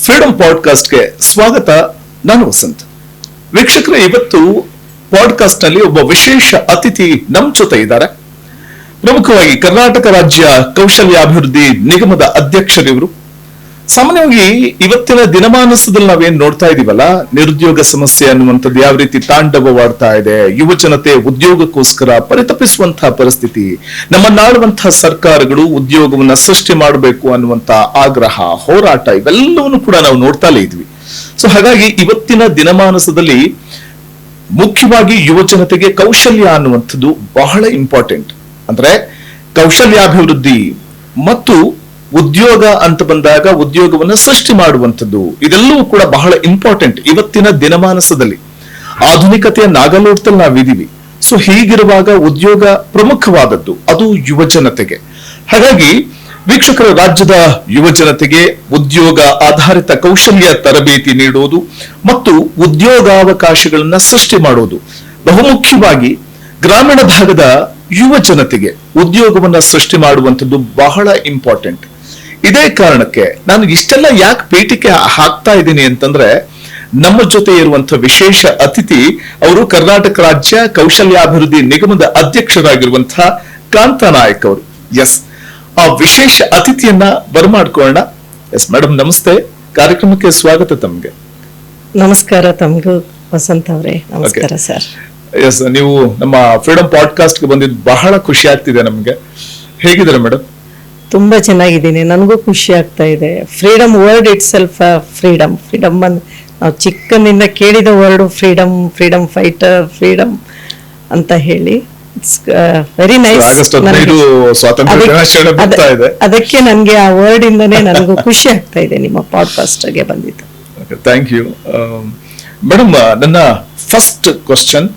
Freedom ಪಾಡ್ಕಾಸ್ಟ್ಗೆ ಸ್ವಾಗತ. ನಾನು ವಸಂತ್. ವೀಕ್ಷಕರೇ, ಇವತ್ತು ಪಾಡ್ಕಾಸ್ಟ್ ನಲ್ಲಿ ಒಬ್ಬ ವಿಶೇಷ ಅತಿಥಿ ನಮ್ಮ ಜೊತೆ ಇದ್ದಾರೆ. ಪ್ರಮುಖವಾಗಿ ಕರ್ನಾಟಕ ರಾಜ್ಯ ಕೌಶಲ್ಯಾಭಿವೃದ್ಧಿ ನಿಗಮದ ಅಧ್ಯಕ್ಷರಿವರು. ಸಾಮಾನ್ಯವಾಗಿ ಇವತ್ತಿನ ದಿನಮಾನಸದಲ್ಲಿ ನಾವೇನ್ ನೋಡ್ತಾ ಇದೀವಲ್ಲ, ನಿರುದ್ಯೋಗ ಸಮಸ್ಯೆ ಅನ್ನುವಂಥದ್ದು ಯಾವ ರೀತಿ ತಾಂಡವವಾಡ್ತಾ ಇದೆ, ಯುವ ಜನತೆ ಉದ್ಯೋಗಕ್ಕೋಸ್ಕರ ಪರಿತಪಿಸುವಂತಹ ಪರಿಸ್ಥಿತಿ, ನಮ್ಮನ್ನಾಳುವಂತಹ ಸರ್ಕಾರಗಳು ಉದ್ಯೋಗವನ್ನ ಸೃಷ್ಟಿ ಮಾಡಬೇಕು ಅನ್ನುವಂತ ಆಗ್ರಹ, ಹೋರಾಟ ಇವೆಲ್ಲವನ್ನು ಕೂಡ ನಾವು ನೋಡ್ತಾಲೇ ಇದ್ವಿ. ಸೊ ಹಾಗಾಗಿ ಇವತ್ತಿನ ದಿನಮಾನಸದಲ್ಲಿ ಮುಖ್ಯವಾಗಿ ಯುವ ಜನತೆಗೆ ಕೌಶಲ್ಯ ಅನ್ನುವಂಥದ್ದು ಬಹಳ ಇಂಪಾರ್ಟೆಂಟ್. ಅಂದ್ರೆ ಕೌಶಲ್ಯಾಭಿವೃದ್ಧಿ ಮತ್ತು ಉದ್ಯೋಗ ಅಂತ ಬಂದಾಗ ಉದ್ಯೋಗವನ್ನು ಸೃಷ್ಟಿ ಮಾಡುವಂಥದ್ದು ಇದೆಲ್ಲವೂ ಕೂಡ ಬಹಳ ಇಂಪಾರ್ಟೆಂಟ್ ಇವತ್ತಿನ ದಿನಮಾನಸದಲ್ಲಿ. ಆಧುನಿಕತೆಯ ನಾಗಲೋಟದಲ್ಲಿ ನಾವಿದೀವಿ. ಸೊ ಹೀಗಿರುವಾಗ ಉದ್ಯೋಗ ಪ್ರಮುಖವಾದದ್ದು, ಅದು ಯುವ ಜನತೆಗೆ. ಹಾಗಾಗಿ ವೀಕ್ಷಕರ, ರಾಜ್ಯದ ಯುವ ಜನತೆಗೆ ಉದ್ಯೋಗ ಆಧಾರಿತ ಕೌಶಲ್ಯ ತರಬೇತಿ ನೀಡುವುದು ಮತ್ತು ಉದ್ಯೋಗಾವಕಾಶಗಳನ್ನ ಸೃಷ್ಟಿ ಮಾಡುವುದು, ಬಹುಮುಖ್ಯವಾಗಿ ಗ್ರಾಮೀಣ ಭಾಗದ ಯುವ ಜನತೆಗೆ ಉದ್ಯೋಗವನ್ನ ಸೃಷ್ಟಿ ಮಾಡುವಂಥದ್ದು ಬಹಳ ಇಂಪಾರ್ಟೆಂಟ್. ಇದೇ ಕಾರಣಕ್ಕೆ ನಾನು ಇಷ್ಟೆಲ್ಲ ಯಾಕೆ ಪೀಠಿಕೆ ಹಾಕ್ತಾ ಇದ್ದೀನಿ ಅಂತಂದ್ರೆ, ನಮ್ಮ ಜೊತೆ ಇರುವಂತಹ ವಿಶೇಷ ಅತಿಥಿ ಅವರು ಕರ್ನಾಟಕ ರಾಜ್ಯ ಕೌಶಲ್ಯಾಭಿವೃದ್ಧಿ ನಿಗಮದ ಅಧ್ಯಕ್ಷರಾಗಿರುವಂತಹ ಕಾಂತಾ ನಾಯಕ್ ಅವರು. ಎಸ್, ಆ ವಿಶೇಷ ಅತಿಥಿಯನ್ನ ಬರಮಾಡ್ಕೊಳ್ಳೋಣ. ಎಸ್ ಮೇಡಮ್, ನಮಸ್ತೆ, ಕಾರ್ಯಕ್ರಮಕ್ಕೆ ಸ್ವಾಗತ ತಮ್ಗೆ. ನಮಸ್ಕಾರ ತಮ್ಗೂ ವಸಂತ್ ಅವರೇ. ನಮಸ್ಕಾರ ಸರ್. ಎಸ್, ನೀವು ನಮ್ಮ ಫ್ರೀಡಮ್ ಪಾಡ್ಕಾಸ್ಟ್ ಗೆ ಬಂದಿದ್ದು ಬಹಳ ಖುಷಿ ಆಗ್ತಿದೆ ನಮ್ಗೆ. ಹೇಗಿದ್ದಾರೆ ಮೇಡಮ್? ತುಂಬಾ ಚೆನ್ನಾಗಿದ್ದೀನಿ, ನನಗೂ ಖುಷಿ ಆಗ್ತಾ ಇದೆ. Freedom word it self freedom. Freedom ನಾವು ಚಿಕ್ಕನಿಂದ ಕೇಳಿದ word freedom, freedom fighter, freedom ಅಂತ ಹೇಳಿ. It's very nice. ಅದಕ್ಕೆ ನನಗೆ ಆ ವರ್ಡ್ ಇಂದನೇ ನನಗೂ ಖುಷಿ ಆಗ್ತಾ ಇದೆ ನಿಮ್ಮ ಪಾಡ್ಕಾಸ್ಟ್ ಗೆ ಬಂದಿದ್ದು. Thank you madam. ನನ್ನ ಫಸ್ಟ್ ಕ್ವಶನ್,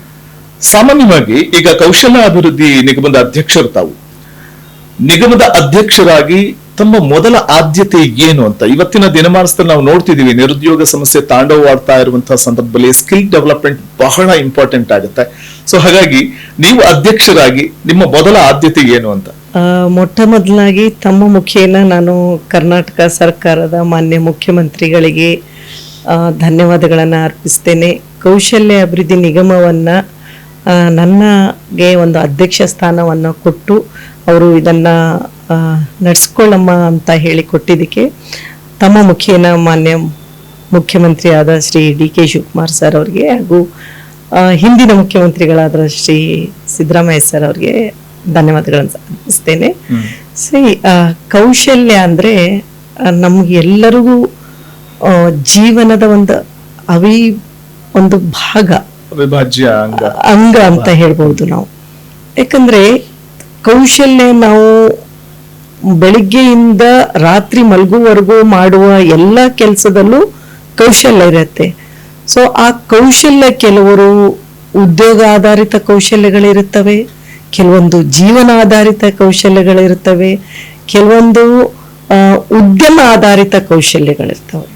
ಸಾಮಾನ್ಯವಾಗಿ ಈಗ ಕೌಶಲ್ಯಾಭಿವೃದ್ಧಿ ನಿಗಮದ ಅಧ್ಯಕ್ಷರು ತಾವು, ನಿಗಮದ ಅಧ್ಯಕ್ಷರಾಗಿ ತಮ್ಮ ಮೊದಲ ಆದ್ಯತೆ ಏನು ಅಂತ ಇವತ್ತಿನ ದಿನಮಾನದಲ್ಲಿ ನಾವು ನೋಡ್ತಿದೀವಿ. ನಿರುದ್ಯೋಗ ಸಮಸ್ಯೆ ತಾಂಡವವಾಡ್ತಾ ಇರುವಂತಹ ಸಂದರ್ಭದಲ್ಲಿ ಸ್ಕಿಲ್ ಡೆವಲಪ್ಮೆಂಟ್ ಬಹಳ ಇಂಪಾರ್ಟೆಂಟ್ ಆಗುತ್ತೆ. ಸೊ ಹಾಗಾಗಿ ನೀವು ಅಧ್ಯಕ್ಷರಾಗಿ ನಿಮ್ಮ ಮೊದಲ ಆದ್ಯತೆ ಏನು ಅಂತ? ಮೊಟ್ಟ ಮೊದಲಾಗಿ ತಮ್ಮ ಮುಖೇನ ನಾನು ಕರ್ನಾಟಕ ಸರ್ಕಾರದ ಮಾನ್ಯ ಮುಖ್ಯಮಂತ್ರಿಗಳಿಗೆ ಧನ್ಯವಾದಗಳನ್ನು ಅರ್ಪಿಸ್ತೇನೆ. ಕೌಶಲ್ಯ ಅಭಿವೃದ್ಧಿ ನಿಗಮವನ್ನ ನನಗೆ ಒಂದು ಅಧ್ಯಕ್ಷ ಸ್ಥಾನವನ್ನು ಕೊಟ್ಟು ಅವರು ಇದನ್ನ ನಡೆಸ್ಕೊಳ್ಳಮ್ಮ ಅಂತ ಹೇಳಿ ಕೊಟ್ಟಿದ್ದಕ್ಕೆ ತಮ್ಮ ಮುಖೇನ ಮಾನ್ಯ ಮುಖ್ಯಮಂತ್ರಿ ಆದ ಶ್ರೀ ಡಿ.ಕೆ. ಶಿವಕುಮಾರ್ ಸರ್ ಅವ್ರಿಗೆ ಹಾಗೂ ಹಿಂದಿನ ಮುಖ್ಯಮಂತ್ರಿಗಳಾದ ಶ್ರೀ ಸಿದ್ದರಾಮಯ್ಯ ಸರ್ ಅವ್ರಿಗೆ ಧನ್ಯವಾದಗಳನ್ನು ಅರ್ಪಿಸ್ತೇನೆ. ಕೌಶಲ್ಯ ಅಂದ್ರೆ ನಮ್ಗೆಲ್ಲರಿಗೂ ಜೀವನದ ಒಂದು ಭಾಗ, ಅವಿಭಾಜ್ಯ ಅಂಗ ಅಂತ ಹೇಳ್ಬಹುದು ನಾವು. ಯಾಕಂದ್ರೆ ಕೌಶಲ್ಯ ನಾವು ಬೆಳಿಗ್ಗೆಯಿಂದ ರಾತ್ರಿ ಮಲಗುವವರೆಗೂ ಮಾಡುವ ಎಲ್ಲ ಕೆಲಸದಲ್ಲೂ ಕೌಶಲ್ಯ ಇರುತ್ತೆ. ಸೊ ಆ ಕೌಶಲ್ಯ ಕೆಲವರು ಉದ್ಯೋಗ ಆಧಾರಿತ ಕೌಶಲ್ಯಗಳಿರುತ್ತವೆ, ಕೆಲವೊಂದು ಜೀವನ ಆಧಾರಿತ ಕೌಶಲ್ಯಗಳಿರುತ್ತವೆ, ಕೆಲವೊಂದು ಉದ್ಯಮ ಆಧಾರಿತ ಕೌಶಲ್ಯಗಳಿರ್ತವೆ.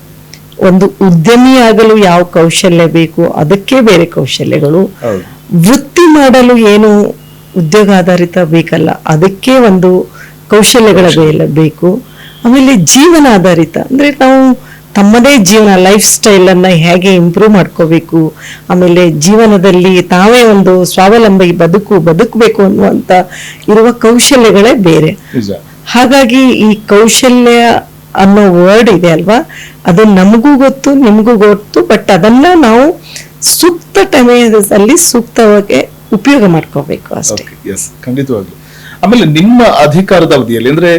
ಒಂದು ಉದ್ಯಮಿ ಆಗಲು ಯಾವ ಕೌಶಲ್ಯ ಬೇಕು ಅದಕ್ಕೆ ಬೇರೆ ಕೌಶಲ್ಯಗಳು, ವೃತ್ತಿ ಮಾಡಲು ಏನು ಉದ್ಯೋಗ ಆಧಾರಿತ ಬೇಕಲ್ಲ ಅದಕ್ಕೆ ಒಂದು ಕೌಶಲ್ಯಗಳ ಬೇಕು. ಆಮೇಲೆ ಜೀವನ ಆಧಾರಿತ ಅಂದ್ರೆ ನಾವು ತಮ್ಮದೇ ಜೀವನ ಲೈಫ್ ಸ್ಟೈಲ್ ಅನ್ನ ಹೇಗೆ ಇಂಪ್ರೂವ್ ಮಾಡ್ಕೋಬೇಕು, ಆಮೇಲೆ ಜೀವನದಲ್ಲಿ ತಾವೇ ಒಂದು ಸ್ವಾವಲಂಬಿ ಬದುಕಬೇಕು ಅನ್ನುವಂತ ಇರುವ ಕೌಶಲ್ಯಗಳೇ ಬೇರೆ. ಹಾಗಾಗಿ ಈ ಕೌಶಲ್ಯ ಅನ್ನೋ ವರ್ಡ್ ಇದೆ ಅಲ್ವಾ, ಅದು ನಮಗೂ ಗೊತ್ತು ನಿಮಗೂ ಗೊತ್ತು, ಬಟ್ ಅದನ್ನ ನಾವು ಸೂಕ್ತ ಟೈಮಲ್ಲಿ ಸೂಕ್ತವಾಗಿ ಉಪಯೋಗ ಮಾಡ್ಕೋಬೇಕು ಅಷ್ಟೇ. ಖಂಡಿತವಾಗ್ಲು. ಆಮೇಲೆ ನಿಮ್ಮ ಅಧಿಕಾರದ ಅವಧಿಯಲ್ಲಿ ಅಂದ್ರೆ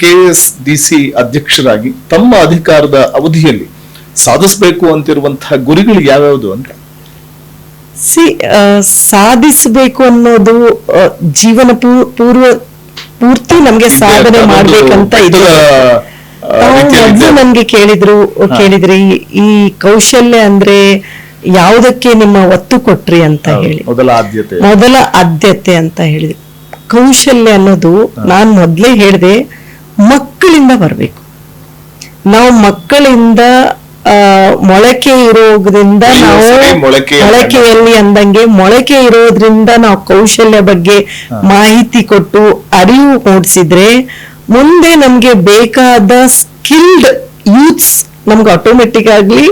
KSDC ಅಧ್ಯಕ್ಷರಾಗಿ ತಮ್ಮ ಅಧಿಕಾರದ ಅವಧಿಯಲ್ಲಿ ಸಾಧಿಸಬೇಕು ಅಂತಿರುವಂತಹ ಗುರಿಗಳು ಯಾವ್ಯಾವುದು ಅಂತ? ಸಾಧಿಸಬೇಕು ಅನ್ನೋದು ಜೀವನ ಪೂರ್ತಿ ನಮ್ಗೆ ಸಾಧನೆ ಮಾಡ್ಬೇಕಂತ ಇದೆ. ನನ್ಗೆ ಕೇಳಿದ್ರಿ ಈ ಕೌಶಲ್ಯ ಅಂದ್ರೆ ಯಾವುದಕ್ಕೆ ನಿಮ್ಮ ಒತ್ತು ಕೊಟ್ರಿ ಅಂತ ಹೇಳಿ, ಮೊದಲ ಆದ್ಯತೆ ಅಂತ ಹೇಳಿದ್ರಿ. ಕೌಶಲ್ಯ ಅನ್ನೋದು ನಾನ್ ಮೊದ್ಲೇ ಹೇಳಿದೆ, ಮಕ್ಕಳಿಂದ ಬರ್ಬೇಕು. ನಾವು ಮಕ್ಕಳಿಂದ ಮೊಳಕೆ ಇರೋದ್ರಿಂದ ನಾವು ಮೊಳಕೆಯಲ್ಲಿ ಅಂದಂಗೆ ಮೊಳಕೆ ಇರೋದ್ರಿಂದ ನಾವು ಕೌಶಲ್ಯ ಬಗ್ಗೆ ಮಾಹಿತಿ ಕೊಟ್ಟು ಅರಿವು ಮೂಡಿಸಿದ್ರೆ ಮುಂದೆ ನಮ್ಗೆ ಬೇಕಾದ ಸ್ಕಿಲ್ಡ್ ಯೂತ್ಸ್ ನಮ್ಗೆ ಆಟೋಮೆಟಿಕ್ ಆಗಿ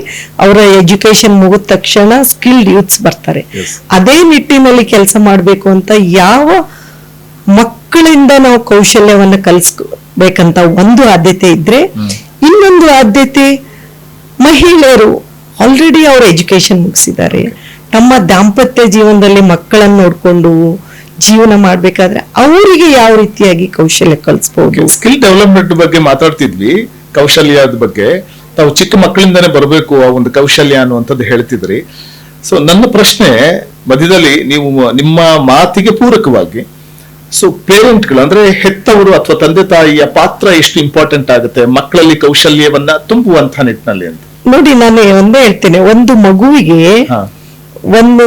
ಅವರ ಎಜುಕೇಶನ್ ಮುಗಿದ ತಕ್ಷಣ ಸ್ಕಿಲ್ಡ್ ಯೂತ್ಸ್ ಬರ್ತಾರೆ. Yes. ಅದೇ ನಿಟ್ಟಿನಲ್ಲಿ ಕೆಲಸ ಮಾಡಬೇಕು ಅಂತ ಯಾವ ಮಕ್ಕಳಿಂದ ನಾವು ಕೌಶಲ್ಯವನ್ನ ಕಲಿಸ್ಬೇಕಂತ ಒಂದು ಆದ್ಯತೆ ಇದ್ರೆ, ಇನ್ನೊಂದು ಆದ್ಯತೆ ಮಹಿಳೆಯರು ಆಲ್ರೆಡಿ ಅವ್ರ ಎಜುಕೇಶನ್ ಮುಗಿಸಿದ್ದಾರೆ, ತಮ್ಮ ದಾಂಪತ್ಯ ಜೀವನದಲ್ಲಿ ಮಕ್ಕಳನ್ನು ನೋಡ್ಕೊಂಡು ಜೀವನ ಮಾಡ್ಬೇಕಾದ್ರೆ ಅವರಿಗೆ ಯಾವ ರೀತಿಯಾಗಿ ಕೌಶಲ್ಯ ಕಲಿಸಬಹುದು. ಸ್ಕಿಲ್ ಡೆವಲಪ್ಮೆಂಟ್ ಬಗ್ಗೆ ಮಾತಾಡ್ತಿದ್ವಿ, ಕೌಶಲ್ಯದ ಬಗ್ಗೆ. ತಾವು ಚಿಕ್ಕ ಮಕ್ಕಳಿಂದಾನೇ ಬರಬೇಕು ಆ ಒಂದು ಕೌಶಲ್ಯ ಅನ್ನುವಂಥದ್ದು ಹೇಳ್ತಿದ್ರಿ. ಸೊ ನನ್ನ ಪ್ರಶ್ನೆ ಮಧ್ಯದಲ್ಲಿ, ನೀವು ನಿಮ್ಮ ಮಾತಿಗೆ ಪೂರಕವಾಗಿ, ಸೊ ಪೇರೆಂಟ್ಗಳು ಅಂದ್ರೆ ಹೆತ್ತವರು ಅಥವಾ ತಂದೆ ತಾಯಿಯ ಪಾತ್ರ ಎಷ್ಟು ಇಂಪಾರ್ಟೆಂಟ್ ಆಗುತ್ತೆ ಮಕ್ಕಳಲ್ಲಿ ಕೌಶಲ್ಯವನ್ನ ತುಂಬುವಂತ ನಿಟ್ಟಿನಲ್ಲಿ ಅಂತ? ನೋಡಿ, ನಾನು ಒಂದೇ ಹೇಳ್ತೇನೆ, ಒಂದು ಮಗುವಿಗೆ ಒಂದು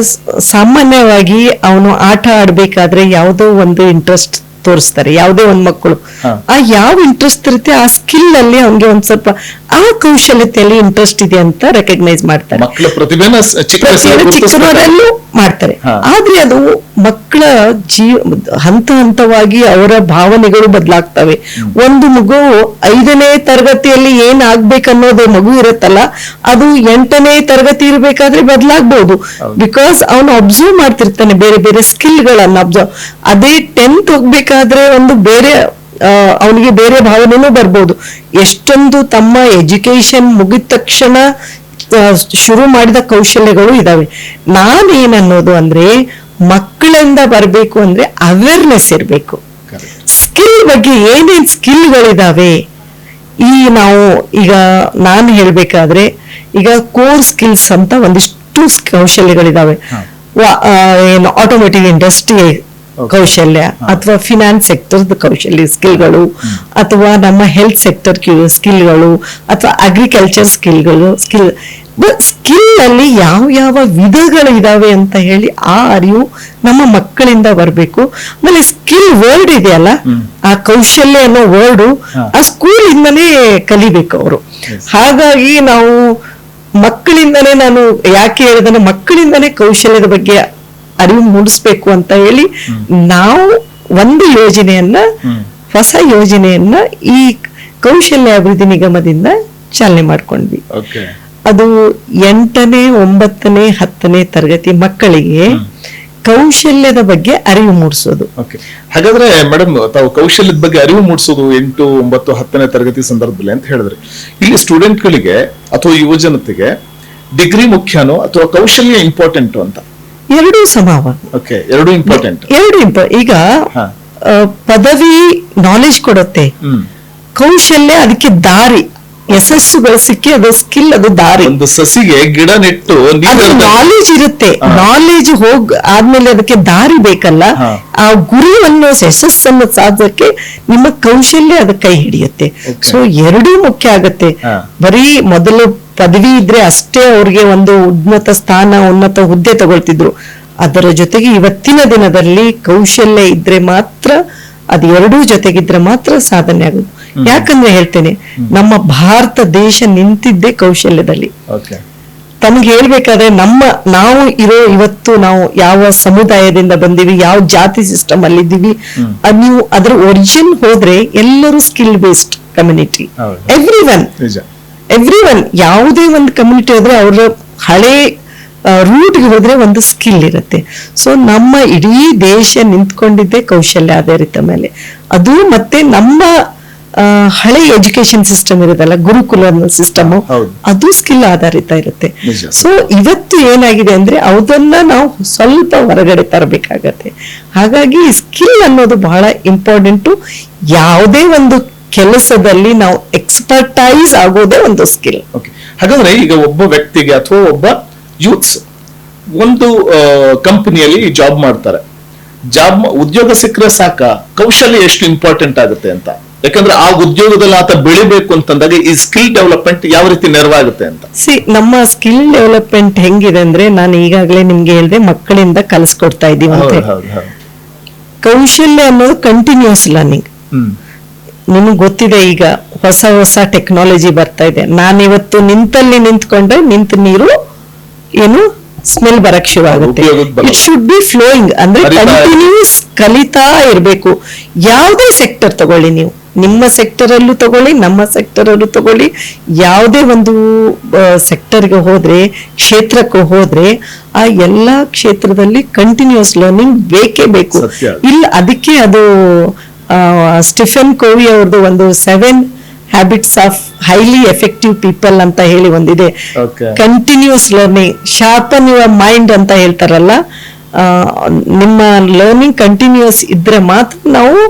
ಸಾಮಾನ್ಯವಾಗಿ ಅವನು ಆಟ ಆಡ್ಬೇಕಾದ್ರೆ ಯಾವುದೋ ಒಂದು ಇಂಟ್ರೆಸ್ಟ್ ತೋರಿಸ್ತಾರೆ, ಯಾವುದೇ ಒಂದ್ ಮಕ್ಕಳು ಆ ಯಾವ ಇಂಟ್ರೆಸ್ಟ್ ಇರುತ್ತೆ ಆ ಸ್ಕಿಲ್ ಅಲ್ಲಿ ಅವ್ನಿಗೆ ಒಂದ್ ಸ್ವಲ್ಪ ಆ ಕೌಶಲ್ಯತೆಯಲ್ಲಿ ಇಂಟ್ರೆಸ್ಟ್ ಇದೆ ಅಂತ ರೆಕಗ್ನೈಸ್ ಮಾಡ್ತಾರೆ. ಮಕ್ಕಳ ಪ್ರತಿಭೆನ ಚಿಕ್ಕವರಲ್ಲೂ ಮಾಡ್ತಾರೆ. ಆದ್ರೆ ಅದು ಮಕ್ಕಳ ಹಂತ ಹಂತವಾಗಿ ಅವರ ಭಾವನೆಗಳು ಬದಲಾಗ್ತವೆ. ಒಂದು ಮಗು 5ನೇ ತರಗತಿಯಲ್ಲಿ ಏನ್ ಆಗ್ಬೇಕನ್ನೋದು ಮಗು ಇರುತ್ತಲ್ಲ, ಅದು 8ನೇ ತರಗತಿ ಇರ್ಬೇಕಾದ್ರೆ ಬದಲಾಗ್ಬಹುದು. ಬಿಕಾಸ್ ಅವನು ಅಬ್ಸರ್ವ್ ಮಾಡ್ತಿರ್ತಾನೆ ಬೇರೆ ಬೇರೆ ಸ್ಕಿಲ್ಗಳನ್ನ ಅಬ್ಸರ್ವ್. ಅದೇ 10th ಹೋಗ್ಬೇಕಾದ್ರೆ ಒಂದು ಬೇರೆ ಅವನಿಗೆ ಬೇರೆ ಭಾವನೆನೂ ಬರ್ಬೋದು. ಎಷ್ಟೊಂದು ತಮ್ಮ ಎಜುಕೇಶನ್ ಮುಗಿದ ತಕ್ಷಣ ಶುರು ಮಾಡಿದ ಕೌಶಲ್ಯಗಳು ಇದಾವೆ. ನಾನೇನನ್ನೋದು ಅಂದ್ರೆ, ಮಕ್ಕಳಿಂದ ಬರ್ಬೇಕು ಅಂದ್ರೆ ಅವೇರ್ನೆಸ್ ಇರ್ಬೇಕು. ಸ್ಕಿಲ್ ಬಗ್ಗೆ ಏನೇನ್ ಸ್ಕಿಲ್ಗಳಿದಾವೆ, ಈಗ ನಾನು ಹೇಳ್ಬೇಕಾದ್ರೆ, ಈಗ ಕೋರ್ ಸ್ಕಿಲ್ಸ್ ಅಂತ ಒಂದಿಷ್ಟು ಕೌಶಲ್ಯಗಳಿದಾವೆ. ಏನು ಆಟೋಮೇಟಿವ್ ಇಂಡಸ್ಟ್ರಿ ಕೌಶಲ್ಯ, ಅಥವಾ ಫಿನಾನ್ಸ್ ಸೆಕ್ಟರ್ ಕೌಶಲ್ಯ ಸ್ಕಿಲ್ಗಳು, ಅಥವಾ ನಮ್ಮ ಹೆಲ್ತ್ ಸೆಕ್ಟರ್ ಸ್ಕಿಲ್ಗಳು, ಅಥವಾ ಅಗ್ರಿಕಲ್ಚರ್ ಸ್ಕಿಲ್ ಅಲ್ಲಿ ಯಾವ ಯಾವ ವಿಧಗಳು ಇದಾವೆ ಅಂತ ಹೇಳಿ ಆ ಅರಿವು ನಮ್ಮ ಮಕ್ಕಳಿಂದ ಬರಬೇಕು. ಆಮೇಲೆ ಸ್ಕಿಲ್ ವರ್ಡ್ ಇದೆಯಲ್ಲ, ಆ ಕೌಶಲ್ಯ ಅನ್ನೋ ವರ್ಡ್ ಆ ಸ್ಕೂಲ್ ಇಂದನೇ ಕಲಿಬೇಕು ಅವರು. ಹಾಗಾಗಿ ನಾವು ಮಕ್ಕಳಿಂದನೇ, ನಾನು ಯಾಕೆ ಹೇಳಿದ್ರೆ ಮಕ್ಕಳಿಂದನೇ ಕೌಶಲ್ಯದ ಬಗ್ಗೆ ಅರಿವು ಮೂಡಿಸ್ಬೇಕು ಅಂತ ಹೇಳಿ ನಾವು ಒಂದು ಯೋಜನೆಯನ್ನ, ಹೊಸ ಯೋಜನೆಯನ್ನ ಈ ಕೌಶಲ್ಯ ಅಭಿವೃದ್ಧಿ ನಿಗಮದಿಂದ ಚಾಲನೆ ಮಾಡ್ಕೊಂಡ್ವಿ. ಅದು 8ನೇ 9ನೇ 10ನೇ ತರಗತಿ ಮಕ್ಕಳಿಗೆ ಕೌಶಲ್ಯದ ಬಗ್ಗೆ ಅರಿವು ಮೂಡಿಸೋದು. ಹಾಗಾದ್ರೆ ಮೇಡಮ್, ತಾವು ಕೌಶಲ್ಯದ ಬಗ್ಗೆ ಅರಿವು ಮೂಡಿಸೋದು 8, 9, 10ನೇ ತರಗತಿ ಸಂದರ್ಭದಲ್ಲಿ ಅಂತ ಹೇಳಿದ್ರೆ, ಇಲ್ಲಿ ಸ್ಟೂಡೆಂಟ್ಗಳಿಗೆ ಅಥವಾ ಯುವಜನತೆಗೆ ಡಿಗ್ರಿ ಮುಖ್ಯನೋ ಅಥವಾ ಕೌಶಲ್ಯ ಇಂಪಾರ್ಟೆಂಟ್ ಅಂತ? ಎರಡೂ ಸಮಾವ. ಎರಡು ಇಂಪಾರ್ಟೆಂಟ್. ಈಗ ಪದವಿ ನಾಲೆಜ್ ಕೊಡುತ್ತೆ, ಕೌಶಲ್ಯ ಅದಕ್ಕೆ ದಾರಿ, ಯಶಸ್ಸು ಗಳಿಸಕ್ಕೆ ಅದು ಸ್ಕಿಲ್, ಅದು ದಾರಿ. ಒಂದು ಸಸಿಗೆ ಗಿಡ ನೆಟ್ಟು ನಾಲೆಜ್ ಇರುತ್ತೆ, ನಾಲೆಜ್ ಆದ್ಮೇಲೆ ಅದಕ್ಕೆ ದಾರಿ ಬೇಕಲ್ಲ. ಆ ಗುರಿಯನ್ನು, ಯಶಸ್ಸನ್ನು ಸಾಧಕ್ಕೆ ನಿಮ್ಮ ಕೌಶಲ್ಯ ಅದಕ್ಕೆ ಕೈ ಹಿಡಿಯುತ್ತೆ. ಸೊ ಎರಡೂ ಮುಖ್ಯ ಆಗತ್ತೆ. ಬರೀ ಮೊದಲು ಪದವಿ ಇದ್ರೆ ಅಷ್ಟೇ ಅವ್ರಿಗೆ ಒಂದು ಉನ್ನತ ಸ್ಥಾನ, ಉನ್ನತ ಹುದ್ದೆ ತಗೊಳ್ತಿದ್ರು. ಅದರ ಜೊತೆಗೆ ಇವತ್ತಿನ ದಿನದಲ್ಲಿ ಕೌಶಲ್ಯ ಇದ್ರೆ ಮಾತ್ರ, ಅದು ಎರಡೂ ಜೊತೆಗಿದ್ರೆ ಮಾತ್ರ ಸಾಧನೆ ಆಗುದು. ಯಾಕಂದ್ರೆ ಹೇಳ್ತೇನೆ, ನಮ್ಮ ಭಾರತ ದೇಶ ನಿಂತಿದ್ದೇ ಕೌಶಲ್ಯದಲ್ಲಿ. ತಮಗೆ ಹೇಳ್ಬೇಕಾದ್ರೆ, ನಾವು ಇವತ್ತು ನಾವು ಯಾವ ಸಮುದಾಯದಿಂದ ಬಂದಿವಿ, ಯಾವ ಜಾತಿ ಸಿಸ್ಟಮ್ ಅಲ್ಲಿ ಇದ್ದೀವಿ, ನೀವು ಅದ್ರ ಒರಿಜಿನ್ ಹೋದ್ರೆ ಎಲ್ಲರೂ ಸ್ಕಿಲ್ ಬೇಸ್ಡ್ ಕಮ್ಯುನಿಟಿ. ಎವ್ರಿವನ್ ಯಾವುದೇ ಒಂದು ಕಮ್ಯುನಿಟಿ ಹೋದ್ರೆ ಅವ್ರ ಹಳೆ ರೂಟ್ಗೆ ಹೋದ್ರೆ ಒಂದು ಸ್ಕಿಲ್ ಇರುತ್ತೆ. ಸೊ ನಮ್ಮ ಇಡೀ ದೇಶ ನಿಂತ್ಕೊಂಡಿದ್ದೆ ಕೌಶಲ್ಯ ಆಧಾರಿತ ಮೇಲೆ. ಅದು ಮತ್ತೆ ನಮ್ಮ ಹಳೆ ಎಜುಕೇಶನ್ ಸಿಸ್ಟಮ್ ಇರೋದಲ್ಲ, ಗುರುಕುಲ ಸಿಸ್ಟಮ್, ಅದು ಸ್ಕಿಲ್ ಆಧಾರಿತ ಇರುತ್ತೆ. ಸೊ ಇವತ್ತು ಏನಾಗಿದೆ ಅಂದ್ರೆ ಅದನ್ನ ನಾವು ಸ್ವಲ್ಪ ಹೊರಗಡೆ ತರಬೇಕಾಗತ್ತೆ. ಹಾಗಾಗಿ ಸ್ಕಿಲ್ ಅನ್ನೋದು ಬಹಳ ಇಂಪಾರ್ಟೆಂಟು. ಯಾವುದೇ ಒಂದು ಕೆಲಸದಲ್ಲಿ ನಾವು ಎಕ್ಸ್ಪರ್ಟೈಸ್ ಆಗೋದೇ ಒಂದು ಸ್ಕಿಲ್. ಹಾಗಾದ್ರೆ ಈಗ ಒಬ್ಬ ವ್ಯಕ್ತಿಗೆ ಅಥವಾ ಒಬ್ಬ ಯೂತ್ಸ್ ಒಂದು ಕಂಪನಿಯಲ್ಲಿ ಜಾಬ್ ಮಾಡ್ತಾರೆ, ಉದ್ಯೋಗ ಸಿಕ್ಕರೆ ಸಾಕ, ಕೌಶಲ್ಯ ಎಷ್ಟು ಇಂಪಾರ್ಟೆಂಟ್ ಆಗುತ್ತೆ ಅಂತ? ಯಾಕಂದ್ರೆ ಆ ಉದ್ಯೋಗದಲ್ಲಿ ಆತ ಬೆಳಿಬೇಕು ಅಂತಂದಾಗ ಈ ಸ್ಕಿಲ್ ಡೆವಲಪ್ಮೆಂಟ್ ಯಾವ ರೀತಿ ನೆರವಾಗುತ್ತೆ ಅಂತ? ನಮ್ಮ ಸ್ಕಿಲ್ ಡೆವಲಪ್ಮೆಂಟ್ ಹೆಂಗಿದೆ ಅಂದ್ರೆ, ನಾನು ಈಗಾಗಲೇ ನಿಮ್ಗೆ ಹೇಳಿದೆ, ಮಕ್ಕಳಿಂದ ಕಲಿಸ್ಕೊಡ್ತಾ ಇದೀವಿ ಅಂತ. ಕೌಶಲ್ಯ ಅನ್ನೋದು ಕಂಟಿನ್ಯೂಸ್ ಲರ್ನಿಂಗ್. ನಿಮ್ಗೆ ಗೊತ್ತಿದೆ, ಈಗ ಹೊಸ ಹೊಸ ಟೆಕ್ನಾಲಜಿ ಬರ್ತಾ ಇದೆ. ನಾನಿವತ್ತು ನಿಂತ್ಕೊಂಡ್ರೆ ನಿಂತ ನೀರು ಸ್ಮೆಲ್ ಬರಕ್ ಶುರು ಆಗುತ್ತೆ. ಇಟ್ ಶುಡ್ ಬಿ ಫ್ಲೋಯಿಂಗ್, ಅಂದ್ರೆ ಕಂಟಿನ್ಯೂಸ್ ಕಲಿತಾ ಇರ್ಬೇಕು. ಯಾವುದೇ ಸೆಕ್ಟರ್ ತಗೊಳ್ಳಿ ನೀವು, ನಿಮ್ಮ ಸೆಕ್ಟರ್ ಅಲ್ಲೂ ತಗೊಳ್ಳಿ, ನಮ್ಮ ಸೆಕ್ಟರ್ ಅಲ್ಲೂ ತಗೊಳ್ಳಿ, ಯಾವುದೇ ಒಂದು ಸೆಕ್ಟರ್ಗೆ ಹೋದ್ರೆ, ಕ್ಷೇತ್ರಕ್ಕೆ ಹೋದ್ರೆ ಆ ಎಲ್ಲಾ ಕ್ಷೇತ್ರದಲ್ಲಿ ಕಂಟಿನ್ಯೂಸ್ ಲರ್ನಿಂಗ್ ಬೇಕೇ ಬೇಕು. ಸತ್ಯ. ಇಲ್ಲ ಅದಕ್ಕೆ ಅದು ಸ್ಟಿಫೆನ್ ಕೋವಿ ಅವ್ರದ್ದು ಒಂದು 7 habits of highly effective people ಅಂತ ಹೇಳಿ ಒಂದಿದೆ. Okay. Continuous learning, sharpen your mind ಅಂತ ಹೇಳ್ತಾರಲ್ಲ, ನಿಮ್ಮ ಲರ್ನಿಂಗ್ ಕಂಟಿನ್ಯೂಸ್ ಇದ್ರೆ ಮಾತ್ರ ನಾವು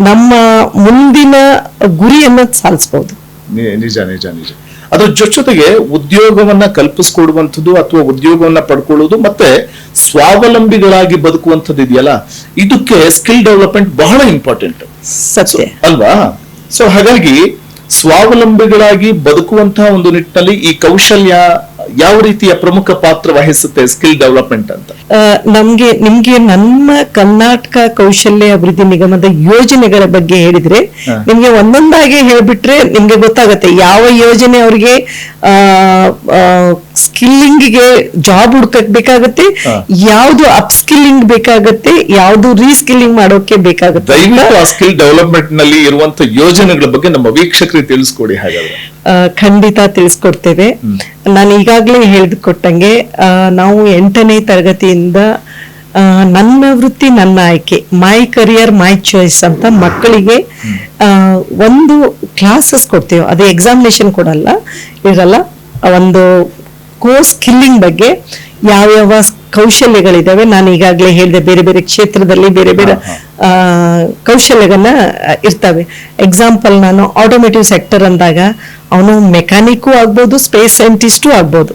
ನಮ್ಮ ಮುಂದಿನ ಗುರಿಯನ್ನ ಸಾಧಿಸಬಹುದು. ನಿಜ ನಿಜ ನಿಜ. ಅದ್ರ ಜೊತೆಗೆ ಉದ್ಯೋಗವನ್ನ ಕಲ್ಪಿಸ್ಕೊಡುವಂಥದ್ದು ಅಥವಾ ಉದ್ಯೋಗವನ್ನ ಪಡ್ಕೊಳ್ಳೋದು ಮತ್ತೆ ಸ್ವಾವಲಂಬಿಗಳಾಗಿ ಬದುಕುವಂಥದ್ದು ಇದೆಯಲ್ಲ, ಇದಕ್ಕೆ ಸ್ಕಿಲ್ ಡೆವಲಪ್ಮೆಂಟ್ ಬಹಳ ಇಂಪಾರ್ಟೆಂಟ್ ಸತ್ಯ ಅಲ್ವಾ? ಸೊ ಹಾಗಾಗಿ ಸ್ವಾವಲಂಬಿಗಳಾಗಿ ಬದುಕುವಂತಹ ಒಂದು ನಿಟ್ಟಿನಲ್ಲಿ ಈ ಕೌಶಲ್ಯ ಯಾವ ರೀತಿಯ ಪ್ರಮುಖ ಪಾತ್ರ ವಹಿಸುತ್ತೆ ಸ್ಕಿಲ್ ಡೆವಲಪ್ಮೆಂಟ್ ಅಂತ? ನಿಮ್ಗೆ ನಮ್ಮ ಕರ್ನಾಟಕ ಕೌಶಲ್ಯ ಅಭಿವೃದ್ಧಿ ನಿಗಮದ ಯೋಜನೆಗಳ ಬಗ್ಗೆ ಹೇಳಿದ್ರೆ ನಿಮ್ಗೆ ಒಂದೊಂದಾಗಿ ಹೇಳ್ಬಿಟ್ರೆ ನಿಮ್ಗೆ ಗೊತ್ತಾಗತ್ತೆ ಯಾವ ಯೋಜನೆ ಅವ್ರಿಗೆ ಸ್ಕಿಲ್ಲಿಂಗ್ಗೆ ಜಾಬ್ ಹುಡ್ಕಕ್ ಬೇಕಾಗತ್ತೆ, ಯಾವ್ದು ಅಪ್ ಸ್ಕಿಲ್ಲಿಂಗ್ ಬೇಕಾಗತ್ತೆ, ಯಾವ್ದು ರೀಸ್ಕಿಲ್ಲಿಂಗ್ ಮಾಡೋಕೆ ಬೇಕಾಗುತ್ತೆ. ದಯವಿಟ್ಟು ಆ ಸ್ಕಿಲ್ ಡೆವಲಪ್ಮೆಂಟ್ ನಲ್ಲಿ ಇರುವಂತ ಯೋಜನೆಗಳ ಬಗ್ಗೆ ನಮ್ಮ ವೀಕ್ಷಕರಿಗೆ ತಿಳಿಸ್ಕೊಡಿ. ಹಾಗಾದ್ರೆ ಖಂಡಿತ ತಿಳಿಸ್ಕೊಡ್ತೇವೆ. ನಾನು ಈಗಾಗಲೇ ಹೇಳಿಕೊಟ್ಟಂಗೆ ನಾವು 8ನೇ ತರಗತಿಯಿಂದ ನನ್ನ ವೃತ್ತಿ ನನ್ನ ಆಯ್ಕೆ, ಮೈ ಕರಿಯರ್ ಮೈ ಚಾಯ್ಸ್ ಅಂತ ಮಕ್ಕಳಿಗೆ ಒಂದು ಕ್ಲಾಸಸ್ ಕೊಡ್ತೇವೆ. ಅದು ಎಕ್ಸಾಮಿನೇಷನ್ ಕೊಡಲ್ಲ, ಇರಲ್ಲ. ಒಂದು ಕೋರ್ಸ್ ಸ್ಕಿಲ್ಲಿಂಗ್ ಬಗ್ಗೆ ಯಾವ್ಯಾವ ಕೌಶಲ್ಯಗಳಿದಾವೆ ನಾನು ಈಗಾಗಲೇ ಹೇಳಿದೆ. ಬೇರೆ ಬೇರೆ ಕ್ಷೇತ್ರದಲ್ಲಿ ಬೇರೆ ಬೇರೆ ಕೌಶಲ್ಯಗಳನ್ನ ಇರ್ತವೆ. ಎಕ್ಸಾಂಪಲ್, ನಾನು ಆಟೋಮೇಟಿವ್ ಸೆಕ್ಟರ್ ಅಂದಾಗ ಅವನು ಮೆಕ್ಯಾನಿಕ್ಕು ಆಗ್ಬೋದು, ಸ್ಪೇಸ್ ಸೈಂಟಿಸ್ಟು ಆಗ್ಬೋದು.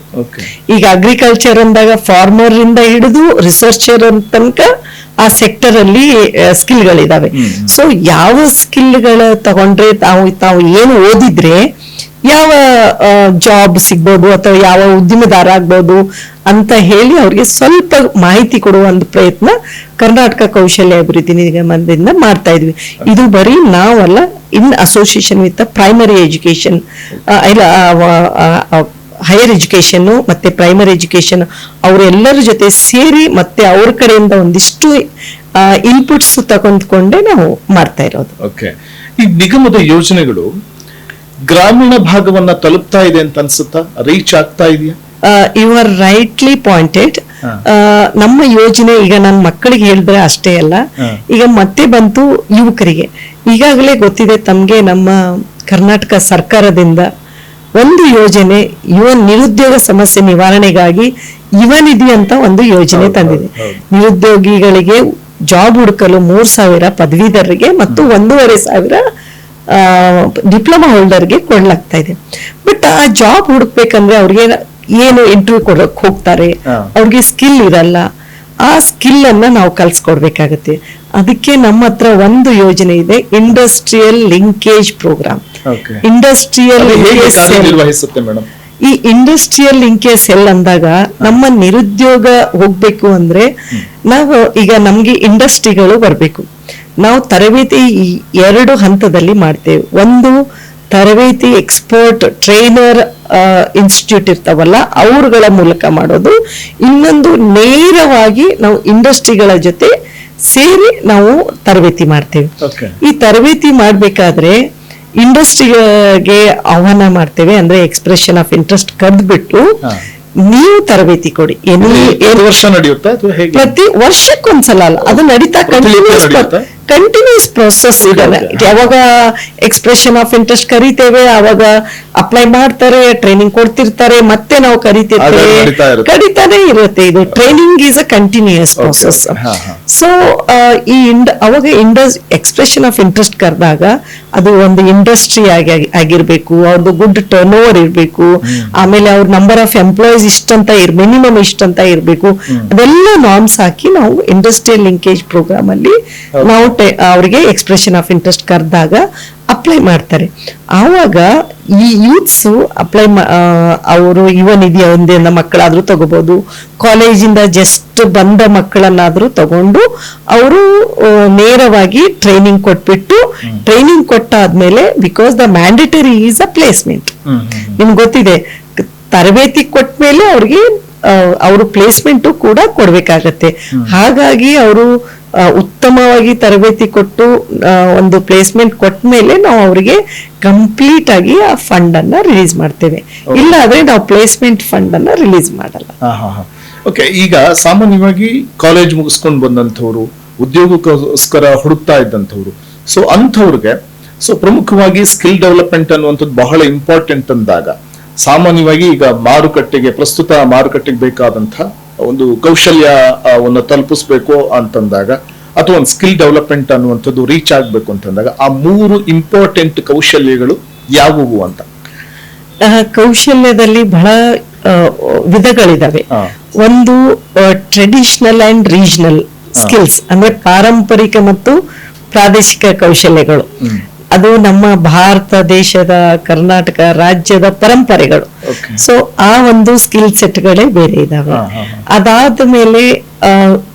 ಈಗ ಅಗ್ರಿಕಲ್ಚರ್ ಅಂದಾಗ ಫಾರ್ಮರ್ ಇಂದ ಹಿಡಿದು ರಿಸರ್ಚರ್ ತನಕ ಆ ಸೆಕ್ಟರ್ ಅಲ್ಲಿ ಸ್ಕಿಲ್ಗಳಿದಾವೆ. ಸೊ ಯಾವ ಸ್ಕಿಲ್ಗಳ ತಗೊಂಡ್ರೆ ತಾವು ಏನು ಓದಿದ್ರೆ ಯಾವ ಜಾಬ್ ಸಿಗ್ಬೋದು ಅಥವಾ ಯಾವ ಉದ್ಯಮದಾರ ಆಗ್ಬೋದು ಅಂತ ಹೇಳಿ ಅವ್ರಿಗೆ ಸ್ವಲ್ಪ ಮಾಹಿತಿ ಕೊಡುವ ಒಂದು ಪ್ರಯತ್ನ ಕರ್ನಾಟಕ ಕೌಶಲ್ಯ ಅಭಿವೃದ್ಧಿ ನಿಗಮದಿಂದ ಮಾಡ್ತಾ ಇದ್ವಿ. ಇದು ಬರೀ ನಾವಲ್ಲ, in association with primary education, higher education ಮತ್ತೆ ಪ್ರೈಮರಿ ಎಜುಕೇಶನ್ ಅವರೆಲ್ಲರ ಜೊತೆ ಸೇರಿ ಮತ್ತೆ ಅವ್ರ ಕಡೆಯಿಂದ ಒಂದಿಷ್ಟು ಇನ್ಪುಟ್ಸ್ ತಗೊಂಡ್ಕೊಂಡೆ ನಾವು ಮಾಡ್ತಾ ಇರೋದು. ಓಕೆ. ಈ ನಿಗಮದ ಯೋಜನೆಗಳು ಗ್ರಾಮೀಣ ಭಾಗವನ್ನ ತಲುಪ್ತಾ ಇದೆ ಅಂತ ಅನ್ಸುತ್ತಾ? ರೀಚ್ ಆಗ್ತಾ ಇದೆಯಾ? You are rightly pointed. ನಮ್ಮ ಯೋಜನೆ ಈಗ ನನ್ನ ಮಕ್ಕಳಿಗೆ ಹೇಳಿದ್ರೆ ಅಷ್ಟೇ ಅಲ್ಲ, ಈಗ ಮತ್ತೆ ಬಂತು ಯುವಕರಿಗೆ. ಈಗಾಗಲೇ ಗೊತ್ತಿದೆ ತಮ್ಗೆ, ನಮ್ಮ ಕರ್ನಾಟಕ ಸರ್ಕಾರದಿಂದ ಒಂದು ಯೋಜನೆ ನಿರುದ್ಯೋಗ ಸಮಸ್ಯೆ ನಿವಾರಣೆಗಾಗಿ ಯುವ ನಿಧಿ ಅಂತ ಒಂದು ಯೋಜನೆ ತಂದಿದೆ. ನಿರುದ್ಯೋಗಿಗಳಿಗೆ ಜಾಬ್ ಹುಡುಕಲು 3,000 ಪದವೀಧರರಿಗೆ ಮತ್ತು 1,500 ಡಿಪ್ಲೊಮಾ ಹೋಲ್ಡರ್ಗೆ ಕೊಡ್ಲಾಗ್ತಾ ಇದೆ. ಬಟ್ ಆ ಜಾಬ್ ಹುಡುಕ್ಬೇಕಂದ್ರೆ ಅವ್ರಿಗೆ ಏನು ಇಂಟರ್ವ್ಯೂ ಕೊಡಕ್ ಹೋಗ್ತಾರೆ, ಅವ್ರಿಗೆ ಸ್ಕಿಲ್ ಇರಲ್ಲ. ಆ ಸ್ಕಿಲ್ ಅನ್ನ ನಾವು ಕಲ್ಸ್ಕೊಡ್ಬೇಕಾಗತ್ತೆ. ಅದಕ್ಕೆ ನಮ್ಮ ಹತ್ರ ಒಂದು ಯೋಜನೆ ಇದೆ, ಇಂಡಸ್ಟ್ರಿಯಲ್ ಲಿಂಕೇಜ್ ಪ್ರೋಗ್ರಾಮ್. ಇಂಡಸ್ಟ್ರಿಯಲ್ ಈ ಇಂಡಸ್ಟ್ರಿಯಲ್ ಲಿಂಕೇಜ್ ಸೆಲ್ ಅಂದಾಗ ನಮ್ಮ ನಿರುದ್ಯೋಗ ಹೋಗ್ಬೇಕು ಅಂದ್ರೆ ನಾವು ಈಗ ನಮ್ಗೆ ಇಂಡಸ್ಟ್ರಿಗಳು ಬರ್ಬೇಕು. ನಾವು ತರಬೇತಿ 2 ಹಂತದಲ್ಲಿ ಮಾಡ್ತೇವೆ. ಒಂದು ತರಬೇತಿ ಎಕ್ಸ್ಪರ್ಟ್ ಟ್ರೈನರ್ ಇನ್ಸ್ಟಿಟ್ಯೂಟ್ ಇರ್ತಾವಲ್ಲ ಅವ್ರಗಳ ಮೂಲಕ ಮಾಡೋದು. ಇನ್ನೊಂದು ನೇರವಾಗಿ ನಾವು ಇಂಡಸ್ಟ್ರಿಗಳ ಜೊತೆ ಸೇರಿ ನಾವು ತರಬೇತಿ ಮಾಡ್ತೇವೆ. ಈ ತರಬೇತಿ ಮಾಡ್ಬೇಕಾದ್ರೆ ಇಂಡಸ್ಟ್ರಿಗೆ ಆಹ್ವಾನ ಮಾಡ್ತೇವೆ. ಅಂದ್ರೆ ಎಕ್ಸ್ಪ್ರೆಷನ್ ಆಫ್ ಇಂಟ್ರೆಸ್ಟ್ ಕರೆದ್ಬಿಟ್ಟು ನೀವು ತರಬೇತಿ ಕೊಡಿ. ವರ್ಷ ನಡೆಯುತ್ತೆ? ಪ್ರತಿ ವರ್ಷಕ್ಕೊಂದ್ಸಲ ಅಲ್ಲ, ಅದು ನಡೀತಾ ಕಂಟಿನ್ಯೂಸ್ ಪ್ರೋಸೆಸ್. ಯಾವಾಗ ಎಕ್ಸ್ಪ್ರೆಷನ್ ಆಫ್ ಇಂಟ್ರೆಸ್ಟ್ ಕರಿತೇವೆ ಅವಾಗ ಅಪ್ಲೈ ಮಾಡ್ತಾರೆ, ಟ್ರೈನಿಂಗ್ ಕೊಡ್ತಿರ್ತಾರೆ, ಮತ್ತೆ ನಾವು ಕರಿತಾನೆ ಇರುತ್ತೆ. ಇದು training is a continuous process. So ಅವಾಗ ಎಕ್ಸ್ಪ್ರೆಷನ್ ಆಫ್ ಇಂಟ್ರೆಸ್ಟ್ ಕರೆದಾಗ ಅದು ಒಂದು ಇಂಡಸ್ಟ್ರಿ ಆಗಿರ್ಬೇಕು, ಅವ್ರದ್ದು ಗುಡ್ ಟರ್ನ್ ಓವರ್ ಇರ್ಬೇಕು, ಆಮೇಲೆ ಅವ್ರ ನಂಬರ್ ಆಫ್ ಎಂಪ್ಲಾಯೀಸ್ ಇಷ್ಟಂತ ಮಿನಿಮಮ್ ಇಷ್ಟಂತ ಇರ್ಬೇಕು. ಅದೆಲ್ಲ ನಾರ್ಮ್ಸ್ ಹಾಕಿ ನಾವು ಇಂಡಸ್ಟ್ರಿಯಲ್ ಲಿಂಕೇಜ್ ಪ್ರೋಗ್ರಾಮ್ ಅಲ್ಲಿ ನಾವು ಅವ್ರಿಗೆ ಎಕ್ಸ್ಪ್ರೆಷನ್ ಆಫ್ ಇಂಟ್ರೆಸ್ಟ್ ಕರೆದಾಗ ಅಪ್ಲೈ ಮಾಡ್ತಾರೆ. ಆವಾಗ ಈ ಯೂತ್ಸ್ ಅಪ್ಲೈ ಅವರು ಯುವ ನಿಧಿ ಒಂದಿನ ಮಕ್ಕಳಾದ್ರೂ ತಗೋಬಹುದು, ಕಾಲೇಜಿಂದ ಜಸ್ಟ್ ಬಂದ ಮಕ್ಕಳನ್ನಾದ್ರೂ ತಗೊಂಡು ಅವರು ನೇರವಾಗಿ ಟ್ರೈನಿಂಗ್ ಕೊಟ್ಬಿಟ್ಟು, ಟ್ರೈನಿಂಗ್ ಕೊಟ್ಟಾದ್ಮೇಲೆ because the mandatory is a placement. ನಿಮ್ಗೆ ಗೊತ್ತಿದೆ, ತರಬೇತಿ ಕೊಟ್ಮೇಲೆ ಅವ್ರಿಗೆ ಅವರು ಪ್ಲೇಸ್ಮೆಂಟ್ ಕೂಡ ಕೊಡ್ಬೇಕಾಗತ್ತೆ. ಹಾಗಾಗಿ ಅವರು ಉತ್ತಮವಾಗಿ ತರಬೇತಿ ಕೊಟ್ಟು ಒಂದು ಪ್ಲೇಸ್ಮೆಂಟ್ ಕೊಟ್ಟ ಮೇಲೆ ನಾವು ಅವರಿಗೆ ಕಂಪ್ಲೀಟ್ ಆಗಿ ಆ ಫಂಡ್ ಅನ್ನ ರಿಲೀಸ್ ಮಾಡ್ತೇವೆ. ಇಲ್ಲ ಆದ್ರೆ ನಾವು ಪ್ಲೇಸ್ಮೆಂಟ್ ಫಂಡ್ ಅನ್ನ ರಿಲೀಸ್ ಮಾಡಲ್ಲ. ಓಕೆ, ಈಗ ಸಾಮಾನ್ಯವಾಗಿ ಕಾಲೇಜ್ ಮುಗಿಸ್ಕೊಂಡು ಬಂದಂಥವ್ರು, ಉದ್ಯೋಗಕ್ಕೋಸ್ಕರ ಹುಡುಕ್ತಾ ಇದ್ದಂಥವ್ರು, ಸೊ ಅಂಥವ್ರಿಗೆ ಸೊ ಪ್ರಮುಖವಾಗಿ ಸ್ಕಿಲ್ ಡೆವಲಪ್ಮೆಂಟ್ ಅನ್ನುವಂಥದ್ದು ಬಹಳ ಇಂಪಾರ್ಟೆಂಟ್ ಅಂದಾಗ, ಸಾಮಾನ್ಯವಾಗಿ ಈಗ ಪ್ರಸ್ತುತ ಮಾರುಕಟ್ಟೆಗೆ ಬೇಕಾದಂಥ ಒಂದು ಕೌಶಲ್ಯವನ್ನು ತಲುಪಿಸ್ಬೇಕು ಅಂತಂದಾಗ, ಅಥವಾ ಒಂದು ಸ್ಕಿಲ್ ಡೆವಲಪ್ಮೆಂಟ್ ಅನ್ನುವಂಥದ್ದು ರೀಚ್ ಆಗ್ಬೇಕು ಅಂತಂದಾಗ, ಆ 3 ಇಂಪಾರ್ಟೆಂಟ್ ಕೌಶಲ್ಯಗಳು ಯಾವುವು ಅಂತ? ಕೌಶಲ್ಯದಲ್ಲಿ ಬಹಳ ವಿಧಗಳಿದಾವೆ. ಒಂದು ಟ್ರೆಡಿಷನಲ್ ಅಂಡ್ ರೀಜನಲ್ ಸ್ಕಿಲ್ಸ್, ಅಂದ್ರೆ ಪಾರಂಪರಿಕ ಮತ್ತು ಪ್ರಾದೇಶಿಕ ಕೌಶಲ್ಯಗಳು. ಅದು ನಮ್ಮ ಭಾರತ ದೇಶದ, ಕರ್ನಾಟಕ ರಾಜ್ಯದ ಪರಂಪರೆಗಳು. ಸೊ ಆ ಒಂದು ಸ್ಕಿಲ್ ಸೆಟ್ಗಳೇ ಬೇರೆ ಇದಾವೆ. ಅದಾದ ಮೇಲೆ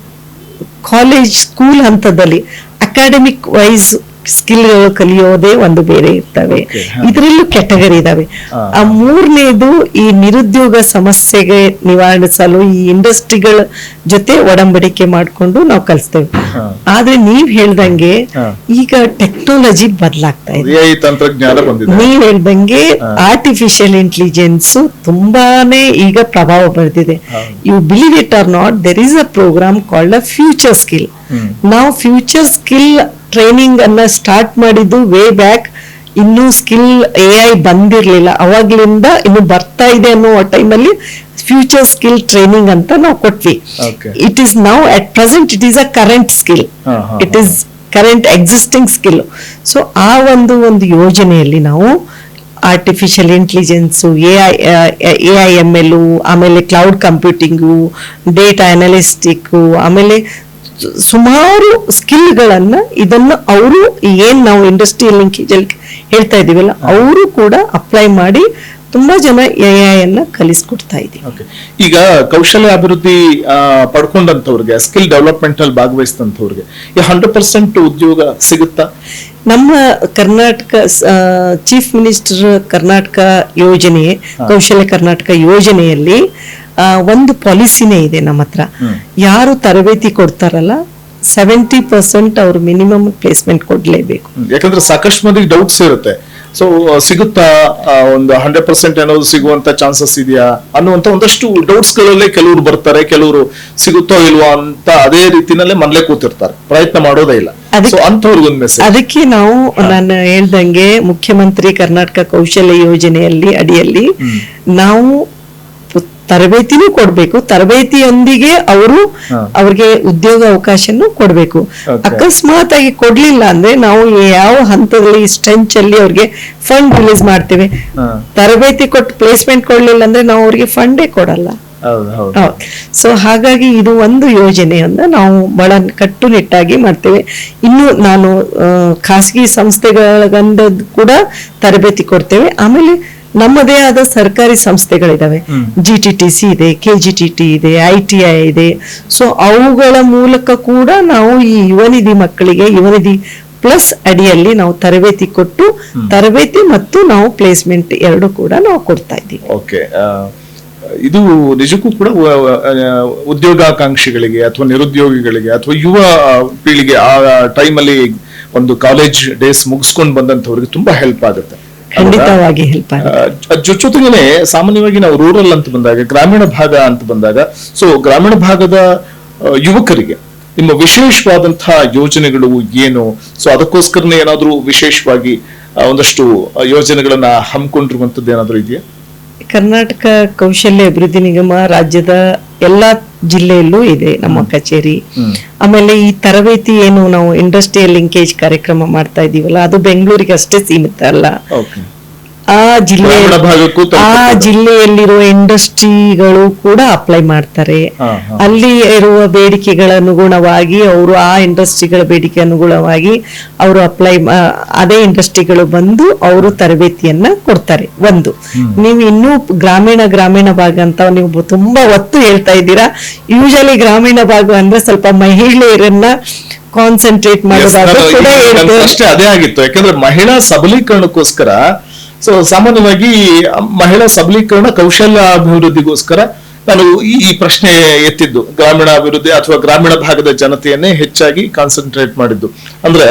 ಕಾಲೇಜ್, ಸ್ಕೂಲ್ ಹಂತದಲ್ಲಿ ಅಕಾಡೆಮಿಕ್ ವೈಸ್ ಸ್ಕಿಲ್ಗಳು ಕಲಿಯೋದೇ ಒಂದು ಬೇರೆ ಇರ್ತವೆ. ಇದರಲ್ಲೂ ಕ್ಯಾಟಗರಿ ಇದಾವೆ. ಆ 3ನೇದು ಈ ನಿರುದ್ಯೋಗ ಸಮಸ್ಯೆಗೆ ನಿವಾರಿಸಲು ಈ ಇಂಡಸ್ಟ್ರಿಗಳ ಜೊತೆ ಒಡಂಬಡಿಕೆ ಮಾಡಿಕೊಂಡು ನಾವು ಕಲಿಸ್ತೇವೆ. ಆದ್ರೆ ನೀವ್ ಹೇಳ್ದಂಗೆ ಈಗ ಟೆಕ್ನಾಲಜಿ ಬದಲಾಗ್ತಾ ಇದೆ. ನೀವ್ ಹೇಳ್ದಂಗೆ ಆರ್ಟಿಫಿಷಿಯಲ್ ಇಂಟೆಲಿಜೆನ್ಸ್ ತುಂಬಾನೇ ಈಗ ಪ್ರಭಾವ ಬೀರ್ತಿದೆ. You believe it or not, there is a program called a future skill. ನಾವು ಫ್ಯೂಚರ್ ಸ್ಕಿಲ್ ಟ್ರೈನಿಂಗ್ ಅನ್ನ ಸ್ಟಾರ್ಟ್ ಮಾಡಿದ್ದು ವೇ ಬ್ಯಾಕ್. ಇನ್ನು ಸ್ಕಿಲ್ AI ಬಂದಿರ್ಲಿಲ್ಲ, ಅವಾಗ್ಲಿಂದ ಇನ್ನು ಬರ್ತಾ ಇದೆ ಅನ್ನೋ ಟೈಮಲ್ಲಿ ಫ್ಯೂಚರ್ ಸ್ಕಿಲ್ ಟ್ರೈನಿಂಗ್ ಅಂತ ನಾವು ಕೊಟ್ವಿ. It is now at present it is a current skill, it is current existing skill. So ಆ ಒಂದು ಯೋಜನೆಯಲ್ಲಿ ನಾವು ಆರ್ಟಿಫಿಷಿಯಲ್ ಇಂಟೆಲಿಜೆನ್ಸು, AIML, ಆಮೇಲೆ ಕ್ಲೌಡ್ ಕಂಪ್ಯೂಟಿಂಗು, ಡೇಟಾ ಅನಾಲಿಸ್ಟಿಕ್, ಆಮೇಲೆ ಸುಮಾರು ಸ್ಕಿಲ್ಗಳನ್ನ ಇದನ್ನು ಅವರು ಏನ್ ನಾವು ಇಂಡಸ್ಟ್ರಿಯಲ್ ಲಿಂಕೇಜ್ ಅಲ್ಲಿ ಹೇಳ್ತಾ ಇದೀವಲ್ಲ, ಅವರು ಕೂಡ ಅಪ್ಲೈ ಮಾಡಿ ತುಂಬಾ ಜನ AI ಅನ್ನ ಕಲಿಸ್ಕೊಡ್ತಾ ಇದೀವಿ. ಈಗ ಕೌಶಲ್ಯ ಅಭಿವೃದ್ಧಿ ಪಡ್ಕೊಂಡಂತವ್ರಿಗೆ, ಸ್ಕಿಲ್ ಡೆವಲಪ್ಮೆಂಟ್ ಅಲ್ಲಿ ಭಾಗವಹಿಸಿದಂತವ್ರಿಗೆ 100% ಉದ್ಯೋಗ ಸಿಗುತ್ತಾ? ನಮ್ಮ ಕರ್ನಾಟಕ ಚೀಫ್ ಮಿನಿಸ್ಟರ್ ಕರ್ನಾಟಕ ಯೋಜನೆ, ಕೌಶಲ್ಯ ಕರ್ನಾಟಕ ಯೋಜನೆಯಲ್ಲಿ ಒಂದು ಪಾಲಿಸಿನೇ ಇದೆ ನಮ್ಮ ಹತ್ರ. ಯಾರು ತರಬೇತಿ ಕೊಡ್ತಾರಲ್ಲ 70% ಅವ್ರು ಮಿನಿಮಮ್ ಪ್ಲೇಸ್ಮೆಂಟ್ ಕೊಡ್ಲೇಬೇಕು. ಯಾಕಂದ್ರೆ ಸಾಕಷ್ಟು ಮಂದಿಗೆ ಡೌಟ್ಸ್ ಇರುತ್ತೆ. ಸೊ ಸಿಗುತ್ತಾ, ಒಂದು 100% ಅನ್ನೋದು ಸಿಗುವಂತ ಚಾನ್ಸಸ್ ಇದೆಯಾ ಅನ್ನುವಂತ ಒಂದಷ್ಟು ಡೌಟ್ಸ್ ಗಳಲ್ಲೇ ಕೆಲವರು ಬರ್ತಾರೆ, ಕೆಲವರು ಸಿಗುತ್ತೋ ಇಲ್ವಾ ಅಂತ ಅದೇ ರೀತಿನಲ್ಲೇ ಮನೇಲೆ ಕೂತಿರ್ತಾರೆ, ಪ್ರಯತ್ನ ಮಾಡೋದೇ ಇಲ್ಲ. ಅದಕ್ಕೆ ನಾವು ನಾನು ಹೇಳ್ದಂಗೆ ಮುಖ್ಯಮಂತ್ರಿ ಕರ್ನಾಟಕ ಕೌಶಲ್ಯ ಯೋಜನೆಯಲ್ಲಿ ಅಡಿಯಲ್ಲಿ ನಾವು ತರಬೇತಿನೂ ಕೊಡ್ಬೇಕು, ತರಬೇತಿಯೊಂದಿಗೆ ಅವ್ರಿಗೆ ಉದ್ಯೋಗ ಅವಕಾಶನೂ ಕೊಡ್ಬೇಕು. ಅಕಸ್ಮಾತ್ ಆಗಿ ಕೊಡ್ಲಿಲ್ಲ ಅಂದ್ರೆ ನಾವು ಯಾವ ಹಂತದಲ್ಲಿ ಸ್ಟ್ರೆಂಚ್ ಅಲ್ಲಿ ಅವ್ರಿಗೆ ಫಂಡ್ ರಿಲೀಸ್ ಮಾಡ್ತೇವೆ. ತರಬೇತಿ ಕೊಟ್ಟು ಪ್ಲೇಸ್ಮೆಂಟ್ ಕೊಡ್ಲಿಲ್ಲ ಅಂದ್ರೆ ನಾವು ಅವ್ರಿಗೆ ಫಂಡೇ ಕೊಡಲ್ಲ. ಸೊ ಹಾಗಾಗಿ ಇದು ಒಂದು ಯೋಜನೆಯನ್ನ ನಾವು ಬಹಳ ಕಟ್ಟುನಿಟ್ಟಾಗಿ ಮಾಡ್ತೇವೆ. ಇನ್ನು ನಾನು ಖಾಸಗಿ ಸಂಸ್ಥೆಗಳಿಂದ ಕೂಡ ತರಬೇತಿ ಕೊಡ್ತೇವೆ. ಆಮೇಲೆ ನಮ್ಮದೇ ಆದ ಸರ್ಕಾರಿ ಸಂಸ್ಥೆಗಳಿದಾವೆ, GTTC ಇದೆ, KGTT ಇದೆ, ITI ಇದೆ. ಸೊ ಅವುಗಳ ಮೂಲಕ ಕೂಡ ನಾವು ಈ ಯುವನಿಧಿ ಮಕ್ಕಳಿಗೆ ಯುವನಿಧಿ ಪ್ಲಸ್ ಅಡಿಯಲ್ಲಿ ನಾವು ತರಬೇತಿ ಕೊಟ್ಟು, ತರಬೇತಿ ಮತ್ತು ನಾವು ಪ್ಲೇಸ್ಮೆಂಟ್ ಎರಡು ಕೂಡ ನಾವು ಕೊಡ್ತಾ ಇದ್ದೀವಿ. ಓಕೆ, ಇದು ನಿಜಕ್ಕೂ ಕೂಡ ಉದ್ಯೋಗಾಕಾಂಕ್ಷಿಗಳಿಗೆ ಅಥವಾ ನಿರುದ್ಯೋಗಿಗಳಿಗೆ ಅಥವಾ ಯುವ ಪೀಳಿಗೆ ಆ ಟೈಮಲ್ಲಿ ಒಂದು ಕಾಲೇಜ್ ಡೇಸ್ ಮುಗಿಸ್ಕೊಂಡು ಬಂದಂತವ್ರಿಗೆ ತುಂಬಾ ಹೆಲ್ಪ್ ಆಗುತ್ತೆ. ಖಂಡಿತವಾಗಿ ಹೆಲ್ಪ್ ಆಗುತ್ತೆ. ಜೊತೆಗೇನೆ ಸಾಮಾನ್ಯವಾಗಿ ನಾವು ರೂರಲ್ ಅಂತ ಬಂದಾಗ, ಗ್ರಾಮೀಣ ಭಾಗ ಅಂತ ಬಂದಾಗ, ಸೊ ಗ್ರಾಮೀಣ ಭಾಗದ ಯುವಕರಿಗೆ ನಿಮ್ಮ ವಿಶೇಷವಾದಂತಹ ಯೋಜನೆಗಳು ಏನು? ಸೊ ಅದಕ್ಕೋಸ್ಕರನೇ ಏನಾದ್ರೂ ವಿಶೇಷವಾಗಿ ಒಂದಷ್ಟು ಯೋಜನೆಗಳನ್ನ ಹಮ್ಮಿಕೊಂಡಿರುವಂತದ್ದು ಏನಾದ್ರೂ ಇದೆಯಾ? ಕರ್ನಾಟಕ ಕೌಶಲ್ಯ ಅಭಿವೃದ್ಧಿ ನಿಗಮ ರಾಜ್ಯದ ಎಲ್ಲಾ ಜಿಲ್ಲೆಯಲ್ಲೂ ಇದೆ ನಮ್ಮ ಕಚೇರಿ. ಆಮೇಲೆ ಈ ತರಬೇತಿ ಏನು ನಾವು ಇಂಡಸ್ಟ್ರಿಯಲ್ ಲಿಂಕೇಜ್ ಕಾರ್ಯಕ್ರಮ ಮಾಡ್ತಾ ಇದೀವಲ್ಲ, ಅದು ಬೆಂಗಳೂರಿಗೆ ಅಷ್ಟೇ ಸೀಮಿತ ಅಲ್ಲ. ಆ ಜಿಲ್ಲೆಯಲ್ಲಿರುವ ಇಂಡಸ್ಟ್ರಿಗಳು ಕೂಡ ಅಪ್ಲೈ ಮಾಡ್ತಾರೆ. ಅಲ್ಲಿ ಇರುವ ಬೇಡಿಕೆಗಳ ಅನುಗುಣವಾಗಿ ಅವರು ಆ ಇಂಡಸ್ಟ್ರಿಗಳ ಬೇಡಿಕೆ ಅನುಗುಣವಾಗಿ ಅವರು ಅದೇ ಇಂಡಸ್ಟ್ರಿಗಳು ಬಂದು ಅವರು ತರಬೇತಿಯನ್ನ ಕೊಡ್ತಾರೆ. ಒಂದು, ನೀವು ಇನ್ನೂ ಗ್ರಾಮೀಣ ಭಾಗ ಅಂತ ನೀವು ತುಂಬಾ ಒತ್ತು ಹೇಳ್ತಾ ಇದ್ದೀರಾ. ಯೂಶಲಿ ಗ್ರಾಮೀಣ ಭಾಗ ಅಂದ್ರೆ ಸ್ವಲ್ಪ ಮಹಿಳೆಯರನ್ನ ಕಾನ್ಸಂಟ್ರೇಟ್ ಮಾಡೋದಾದ್ರೆ ಅದೇ ಆಗಿತ್ತು. ಯಾಕಂದ್ರೆ ಮಹಿಳಾ ಸಬಲೀಕರಣಕ್ಕೋಸ್ಕರ, ಸೊ ಸಾಮಾನ್ಯವಾಗಿ ಮಹಿಳಾ ಸಬಲೀಕರಣ, ಕೌಶಲ್ಯ ಅಭಿವೃದ್ಧಿಗೋಸ್ಕರ ನಾನು ಈ ಪ್ರಶ್ನೆ ಎತ್ತಿದ್ದು ಗ್ರಾಮೀಣ ಅಭಿವೃದ್ಧಿ ಅಥವಾ ಗ್ರಾಮೀಣ ಭಾಗದ ಜನತೆಯನ್ನೇ ಹೆಚ್ಚಾಗಿ ಕಾನ್ಸಂಟ್ರೇಟ್ ಮಾಡಿದ್ದು. ಅಂದ್ರೆ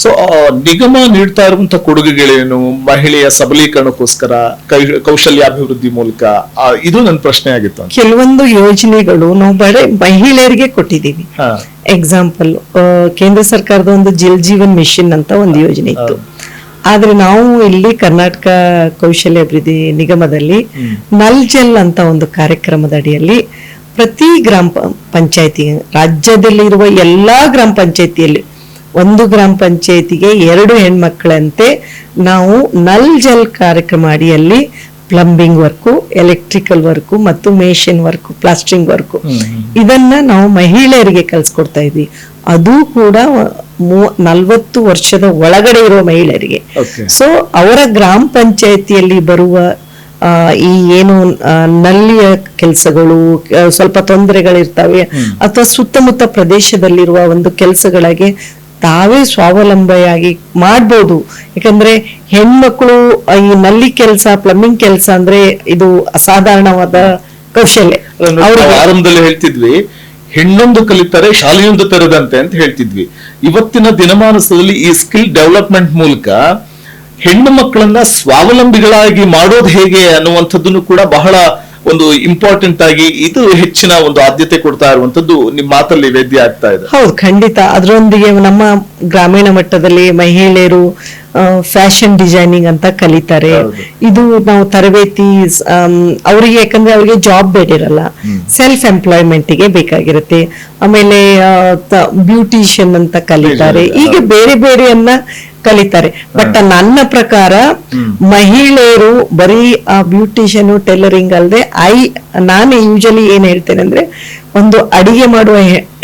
ಸೊ ನಿಗಮ ನೀಡ್ತಾ ಇರುವಂತಹ ಕೊಡುಗೆಗಳೇನು, ಮಹಿಳೆಯ ಸಬಲೀಕರಣಕ್ಕೋಸ್ಕರ, ಕೌಶಲ್ಯಾಭಿವೃದ್ಧಿ ಮೂಲಕ, ಇದು ನನ್ನ ಪ್ರಶ್ನೆ ಆಗಿತ್ತು. ಕೆಲವೊಂದು ಯೋಜನೆಗಳು ನಾವು ಬರೀ ಮಹಿಳೆಯರಿಗೆ ಕೊಟ್ಟಿದ್ದೀವಿ. ಎಕ್ಸಾಂಪಲ್, ಕೇಂದ್ರ ಸರ್ಕಾರದ ಒಂದು ಜಲ್ ಜೀವನ್ ಮಿಷನ್ ಅಂತ ಒಂದು ಯೋಜನೆ ಇತ್ತು. ಆದ್ರೆ ನಾವು ಇಲ್ಲಿ ಕರ್ನಾಟಕ ಕೌಶಲ್ಯ ಅಭಿವೃದ್ಧಿ ನಿಗಮದಲ್ಲಿ ನಲ್ ಜಲ್ ಅಂತ ಒಂದು ಕಾರ್ಯಕ್ರಮದ ಅಡಿಯಲ್ಲಿ ಪ್ರತಿ ಗ್ರಾಮ ಪಂಚಾಯತಿ, ರಾಜ್ಯದಲ್ಲಿರುವ ಎಲ್ಲಾ ಗ್ರಾಮ ಪಂಚಾಯತಿಯಲ್ಲಿ ಒಂದು ಗ್ರಾಮ ಪಂಚಾಯತಿಗೆ 2 ಹೆಣ್ಮಕ್ಳಂತೆ ನಾವು ನಲ್ ಜಲ್ ಕಾರ್ಯಕ್ರಮ ಅಡಿಯಲ್ಲಿ ಪ್ಲಂಬಿಂಗ್ ವರ್ಕು, ಎಲೆಕ್ಟ್ರಿಕಲ್ ವರ್ಕು ಮತ್ತು ಮೇಷನ್ ವರ್ಕು, ಪ್ಲಾಸ್ಟರಿಂಗ್ ವರ್ಕು ಇದನ್ನ ನಾವು ಮಹಿಳೆಯರಿಗೆ ಕಲ್ಸ್ಕೊಡ್ತಾ ಇದ್ವಿ. ಅದು ಕೂಡ 40 ವರ್ಷದ ಒಳಗಡೆ ಇರುವ ಮಹಿಳೆಯರಿಗೆ. ಸೊ ಅವರ ಗ್ರಾಮ ಪಂಚಾಯತಿಯಲ್ಲಿ ಬರುವ ಈ ಏನು ನಲ್ಲಿಯ ಕೆಲಸಗಳು, ಸ್ವಲ್ಪ ತೊಂದರೆಗಳಿರ್ತವೆ ಅಥವಾ ಸುತ್ತಮುತ್ತ ಪ್ರದೇಶದಲ್ಲಿರುವ ಒಂದು ಕೆಲಸಗಳಿಗೆ ತಾವೇ ಸ್ವಾವಲಂಬಿಯಾಗಿ ಮಾಡ್ಬೋದು. ಯಾಕಂದ್ರೆ ಹೆಣ್ಮಕ್ಳು ಈ ನಲ್ಲಿ ಕೆಲಸ, ಪ್ಲಂಬಿಂಗ್ ಕೆಲಸ ಅಂದ್ರೆ ಇದು ಅಸಾಧಾರಣವಾದ ಕೌಶಲ್ಯ. ಆರಂಭದಲ್ಲಿ ಹೇಳ್ತಿದ್ವಿ ಹೆಣ್ಣೊಂದು ಕಲಿತರೆ ಶಾಲೆಯೊಂದು ತೆರೆದಂತೆ ಅಂತ ಹೇಳ್ತಿದ್ವಿ. ಇವತ್ತಿನ ದಿನಮಾನದಲ್ಲಿ ಈ ಸ್ಕಿಲ್ ಡೆವಲಪ್ಮೆಂಟ್ ಮೂಲಕ ಹೆಣ್ಣು ಮಕ್ಕಳನ್ನ ಸ್ವಾವಲಂಬಿಗಳಾಗಿ ಮಾಡೋದು ಹೇಗೆ ಅನ್ನುವಂಥದ್ದನ್ನು ಕೂಡ ಬಹಳ ಒಂದು ಇಂಪಾರ್ಟೆಂಟ್ ಆಗಿ ಇದು ಹೆಚ್ಚಿನ ಒಂದು ಆದ್ಯತೆ ಕೊಡ್ತಾ ಇರುವಂತದ್ದು ನಿಮ್ಮ ಮಾತಲ್ಲಿ ವೇದ್ಯ ಆಗ್ತಾ ಇದೆ. ಹೌದು, ಖಂಡಿತ. ಅದರೊಂದಿಗೆ ನಮ್ಮ ಗ್ರಾಮೀಣ ಮಟ್ಟದಲ್ಲಿ ಮಹಿಳೆಯರು ಫ್ಯಾಷನ್ ಡಿಸೈನಿಂಗ್ ಅಂತ ಕಲಿತಾರೆ. ಇದು ನಾವು ತರಬೇತಿ ಅವರಿಗೆ, ಯಾಕಂದ್ರೆ ಅವರಿಗೆ ಜಾಬ್ ಬೇಡಿರಲ್ಲ, ಸೆಲ್ಫ್ ಎಂಪ್ಲಾಯ್ಮೆಂಟ್ ಗೆ ಬೇಕಾಗಿರುತ್ತೆ. ಆಮೇಲೆ ಬ್ಯೂಟಿಷಿಯನ್ ಅಂತ ಕಲಿತಾರೆ. ಈಗ ಬೇರೆ ಬೇರೆಯನ್ನ ಕಲಿತಾರೆ. ಬಟ್ ನನ್ನ ಪ್ರಕಾರ ಮಹಿಳೆಯರು ಬರೀ ಆ ಬ್ಯೂಟಿಷಿಯನ್, ಟೈಲರಿಂಗ್ ಅಲ್ಲದೆ ನಾನು ಯೂಶಲಿ ಏನ್ ಹೇಳ್ತೇನೆ ಅಂದ್ರೆ, ಒಂದು ಅಡಿಗೆ ಮಾಡುವ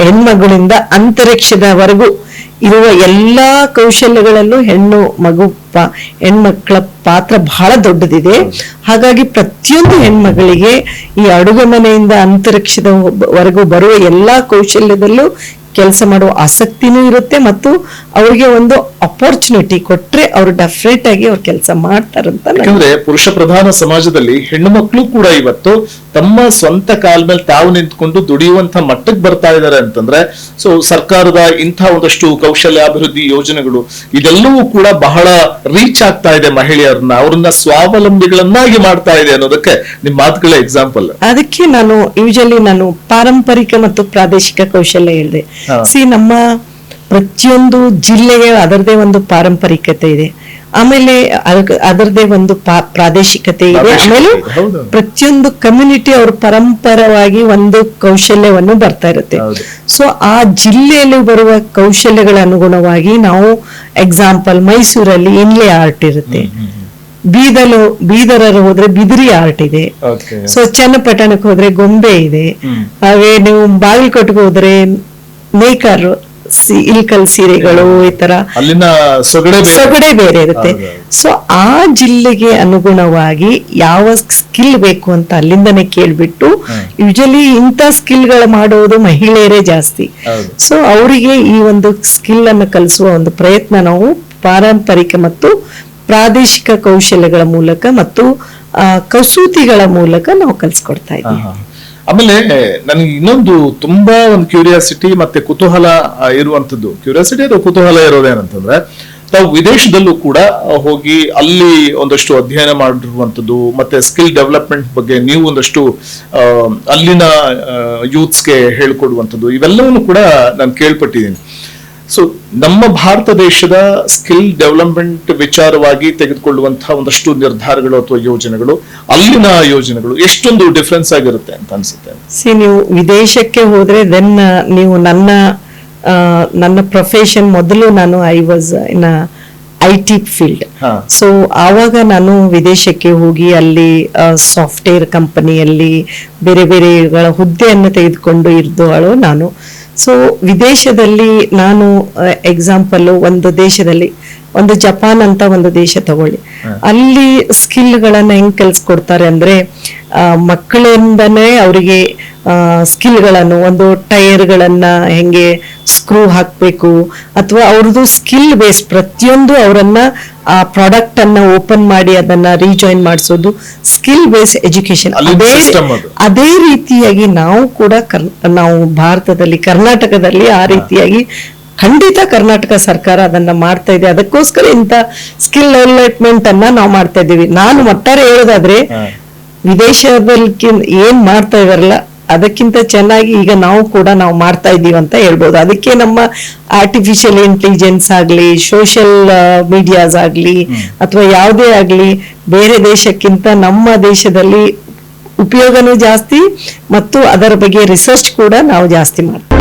ಹೆಣ್ಮಗಳಿಂದ ಅಂತರಿಕ್ಷದವರೆಗೂ ಇರುವ ಎಲ್ಲಾ ಕೌಶಲ್ಯಗಳಲ್ಲೂ ಹೆಣ್ಮಕ್ಳ ಪಾತ್ರ ಬಹಳ ದೊಡ್ಡದಿದೆ. ಹಾಗಾಗಿ ಪ್ರತಿಯೊಂದು ಹೆಣ್ಮಗಳಿಗೆ ಈ ಅಡುಗೆ ಮನೆಯಿಂದ ಅಂತರಿಕ್ಷದವರೆಗೂ ಬರುವ ಎಲ್ಲಾ ಕೌಶಲ್ಯದಲ್ಲೂ ಕೆಲಸ ಮಾಡುವ ಆಸಕ್ತಿನೂ ಇರುತ್ತೆ ಮತ್ತು ಅವರಿಗೆ ಒಂದು ಅಪರ್ಚುನಿಟಿ ಕೊಟ್ರೆ ಅವರು ಡೆಫಿನೆಟ್ ಆಗಿ ಅವ್ರು ಕೆಲಸ ಮಾಡ್ತಾರಂತ. ಯಾಕಂದ್ರೆ ಪುರುಷ ಪ್ರಧಾನ ಸಮಾಜದಲ್ಲಿ ಹೆಣ್ಣು ಮಕ್ಕಳು ಕೂಡ ಇವತ್ತು ತಮ್ಮ ಸ್ವಂತ ಕಾಲ ಮೇಲೆ ತಾವು ನಿಂತ್ಕೊಂಡು ದುಡಿಯುವಂತ ಮಟ್ಟಕ್ಕೆ ಬರ್ತಾ ಇದ್ದಾರೆ ಅಂತಂದ್ರೆ, ಸೊ ಸರ್ಕಾರದ ಇಂಥ ಒಂದಷ್ಟು ಕೌಶಲ್ಯಾಭಿವೃದ್ಧಿ ಯೋಜನೆಗಳು ಇದೆಲ್ಲವೂ ಕೂಡ ಬಹಳ ರೀಚ್ ಆಗ್ತಾ ಇದೆ ಮಹಿಳೆಯರನ್ನ, ಅವ್ರನ್ನ ಸ್ವಾವಲಂಬಿಗಳನ್ನಾಗಿ ಮಾಡ್ತಾ ಇದೆ ಅನ್ನೋದಕ್ಕೆ ನಿಮ್ ಮಾತುಗಳ ಎಕ್ಸಾಂಪಲ್. ಅದಕ್ಕೆ ನಾನು ಯೂಶಲಿ ಪಾರಂಪರಿಕ ಮತ್ತು ಪ್ರಾದೇಶಿಕ ಕೌಶಲ್ಯ ಹೇಳಿದೆ. ನಮ್ಮ ಪ್ರತಿಯೊಂದು ಜಿಲ್ಲೆಗೆ ಅದರದೇ ಒಂದು ಪಾರಂಪರಿಕತೆ ಇದೆ, ಆಮೇಲೆ ಅದರದೇ ಒಂದು ಪ್ರಾದೇಶಿಕತೆ ಇದೆ. ಆಮೇಲೆ ಪ್ರತಿಯೊಂದು ಕಮ್ಯುನಿಟಿ ಅವ್ರ ಪರಂಪರವಾಗಿ ಒಂದು ಕೌಶಲ್ಯವನ್ನು ಬರ್ತಾ ಇರುತ್ತೆ. ಸೊ ಆ ಜಿಲ್ಲೆಯಲ್ಲಿ ಬರುವ ಕೌಶಲ್ಯಗಳ ಅನುಗುಣವಾಗಿ ನಾವು ಎಕ್ಸಾಂಪಲ್ ಮೈಸೂರಲ್ಲಿ ಇನ್ಲೆ ಆರ್ಟ್ ಇರುತ್ತೆ, ಬೀದರಲ್ಲಿ ಹೋದ್ರೆ ಬಿದಿರಿ ಆರ್ಟ್ ಇದೆ, ಸೊ ಚನ್ನಪಟ್ಟಣಕ್ಕೆ ಹೋದ್ರೆ ಗೊಂಬೆ ಇದೆ, ಹಾಗೆ ನೀವು ಬಾಗಲಕೋಟೆಗೆ ಹೋದ್ರೆ ನೇಕಾರ್ ಇಲ್ಕಲ್ ಸೀರೆಗಳು, ಈ ತರ ಸೊಗಡೆ ಬೇರೆ ಇರುತ್ತೆ. ಸೊ ಆ ಜಿಲ್ಲೆಗೆ ಅನುಗುಣವಾಗಿ ಯಾವ ಸ್ಕಿಲ್ ಬೇಕು ಅಂತ ಅಲ್ಲಿಂದನೇ ಕೇಳ್ಬಿಟ್ಟು ಯೂಶಲಿ ಇಂಥ ಸ್ಕಿಲ್ಗಳು ಮಾಡೋದು ಮಹಿಳೆಯರೇ ಜಾಸ್ತಿ. ಸೊ ಅವರಿಗೆ ಈ ಒಂದು ಸ್ಕಿಲ್ ಅನ್ನು ಕಲಿಸುವ ಒಂದು ಪ್ರಯತ್ನ ನಾವು ಪಾರಂಪರಿಕ ಮತ್ತು ಪ್ರಾದೇಶಿಕ ಕೌಶಲ್ಯಗಳ ಮೂಲಕ ಮತ್ತು ಕಸೂತಿಗಳ ಮೂಲಕ ನಾವು ಕಲಿಸ್ಕೊಡ್ತಾ ಇದ್ದೀವಿ. ಆಮೇಲೆ ನನಗೆ ಇನ್ನೊಂದು ತುಂಬಾ ಒಂದು ಕ್ಯೂರಿಯಾಸಿಟಿ ಮತ್ತೆ ಕುತೂಹಲ ಇರುವಂತದ್ದು, ಕ್ಯೂರಿಯಾಸಿಟಿ ಅಥವಾ ಕುತೂಹಲ ಇರೋದೇನಂತಂದ್ರೆ, ತಾವು ವಿದೇಶದಲ್ಲೂ ಕೂಡ ಹೋಗಿ ಅಲ್ಲಿ ಒಂದಷ್ಟು ಅಧ್ಯಯನ ಮಾಡಿರುವಂತದ್ದು ಮತ್ತೆ ಸ್ಕಿಲ್ ಡೆವಲಪ್ಮೆಂಟ್ ಬಗ್ಗೆ ನೀವು ಒಂದಷ್ಟು ಅಲ್ಲಿನ ಯೂತ್ಸ್ಗೆ ಹೇಳ್ಕೊಡುವಂಥದ್ದು ಇವೆಲ್ಲವನ್ನು ಕೂಡ ನಾನು ಕೇಳ್ಪಟ್ಟಿದ್ದೀನಿ. ಸೊ ನಮ್ಮ ಭಾರತ ದೇಶದ ಸ್ಕಿಲ್ ಡೆವಲಪ್ಮೆಂಟ್ ವಿಚಾರವಾಗಿ ತೆಗೆದುಕೊಳ್ಳುವಂತಹ ಒಂದಷ್ಟು ನಿರ್ಧಾರಗಳು ಅಥವಾ ಯೋಜನೆಗಳು, ಅಲ್ಲಿನ ಯೋಜನೆಗಳು ಎಷ್ಟೊಂದು ಡಿಫ್ರೆನ್ಸ್ ಆಗಿರುತ್ತೆ ಅಂತ ಅನ್ಸುತ್ತೆ. ನೀವು ವಿದೇಶಕ್ಕೆ ಹೋದ್ರೆ ದೆನ್ ನೀವು ನನ್ನ ಪ್ರೊಫೆಷನ್ ಮೊದಲು ನಾನು I was in IT field. So ಆವಾಗ ನಾನು ವಿದೇಶಕ್ಕೆ ಹೋಗಿ ಅಲ್ಲಿ ಸಾಫ್ಟ್ವೇರ್ ಕಂಪನಿಯಲ್ಲಿ ಬೇರೆ ಬೇರೆಗಳ ಹುದ್ದೆಯನ್ನು ತೆಗೆದುಕೊಂಡು ಇದ್ದವಳು ನಾನು. ಸೊ ವಿದೇಶದಲ್ಲಿ ನಾನು ಎಕ್ಸಾಂಪಲ್ ಒಂದು ದೇಶದಲ್ಲಿ ಒಂದು ಜಪಾನ್ ಅಂತ ಒಂದು ದೇಶ ತಗೊಳ್ಳಿ, ಅಲ್ಲಿ ಸ್ಕಿಲ್ಗಳನ್ನ ಹೆಂಗ್ ಕಲ್ಸ್ಕೊಡ್ತಾರೆ ಅಂದ್ರೆ ಮಕ್ಕಳಿಂದನೇ ಅವರಿಗೆ ಸ್ಕಿಲ್ಗಳನ್ನು, ಒಂದು ಟೈರ್ಗಳನ್ನ ಹೆಂಗೆ ಸ್ಕ್ರೂ ಹಾಕ್ಬೇಕು ಅಥವಾ ಅವ್ರದ್ದು ಸ್ಕಿಲ್ ಬೇಸ್ ಪ್ರತಿಯೊಂದು ಅವರನ್ನ ಆ ಪ್ರಾಡಕ್ಟ್ ಅನ್ನ ಓಪನ್ ಮಾಡಿ ಅದನ್ನ ರೀಜಾಯಿನ್ ಮಾಡಿಸೋದು ಸ್ಕಿಲ್ ಬೇಸ್ ಎಜುಕೇಶನ್. ಅದೇ ರೀತಿಯಾಗಿ ನಾವು ಕೂಡ ನಾವು ಭಾರತದಲ್ಲಿ ಕರ್ನಾಟಕದಲ್ಲಿ ಆ ರೀತಿಯಾಗಿ ಖಂಡಿತ ಕರ್ನಾಟಕ ಸರ್ಕಾರ ಅದನ್ನ ಮಾಡ್ತಾ ಇದೆ. ಅದಕ್ಕೋಸ್ಕರ ಇಂಥ ಸ್ಕಿಲ್ ಡೆವಲಪ್ಮೆಂಟ್ ಅನ್ನ ನಾವು ಮಾಡ್ತಾ ಇದ್ದೀವಿ. ನಾನು ಒಟ್ಟಾರೆ ಹೇಳೋದಾದ್ರೆ ವಿದೇಶದಲ್ಲಿ ಏನ್ ಮಾಡ್ತಾ ಇದಾರಲ್ಲ ಅದಕ್ಕಿಂತ ಚೆನ್ನಾಗಿ ಈಗ ನಾವು ಮಾಡ್ತಾ ಇದ್ದೀವಿ ಅಂತ ಹೇಳ್ಬೋದು. ಅದಕ್ಕೆ ನಮ್ಮ ಆರ್ಟಿಫಿಷಿಯಲ್ ಇಂಟೆಲಿಜೆನ್ಸ್ ಆಗ್ಲಿ, ಸೋಷಿಯಲ್ ಮೀಡಿಯಾಸ್ ಆಗ್ಲಿ ಅಥವಾ ಯಾವುದೇ ಆಗ್ಲಿ ಬೇರೆ ದೇಶಕ್ಕಿಂತ ನಮ್ಮ ದೇಶದಲ್ಲಿ ಉಪಯೋಗನೂ ಜಾಸ್ತಿ ಮತ್ತು ಅದರ ಬಗ್ಗೆ ರಿಸರ್ಚ್ ಕೂಡ ನಾವು ಜಾಸ್ತಿ ಮಾಡ್ತೀವಿ.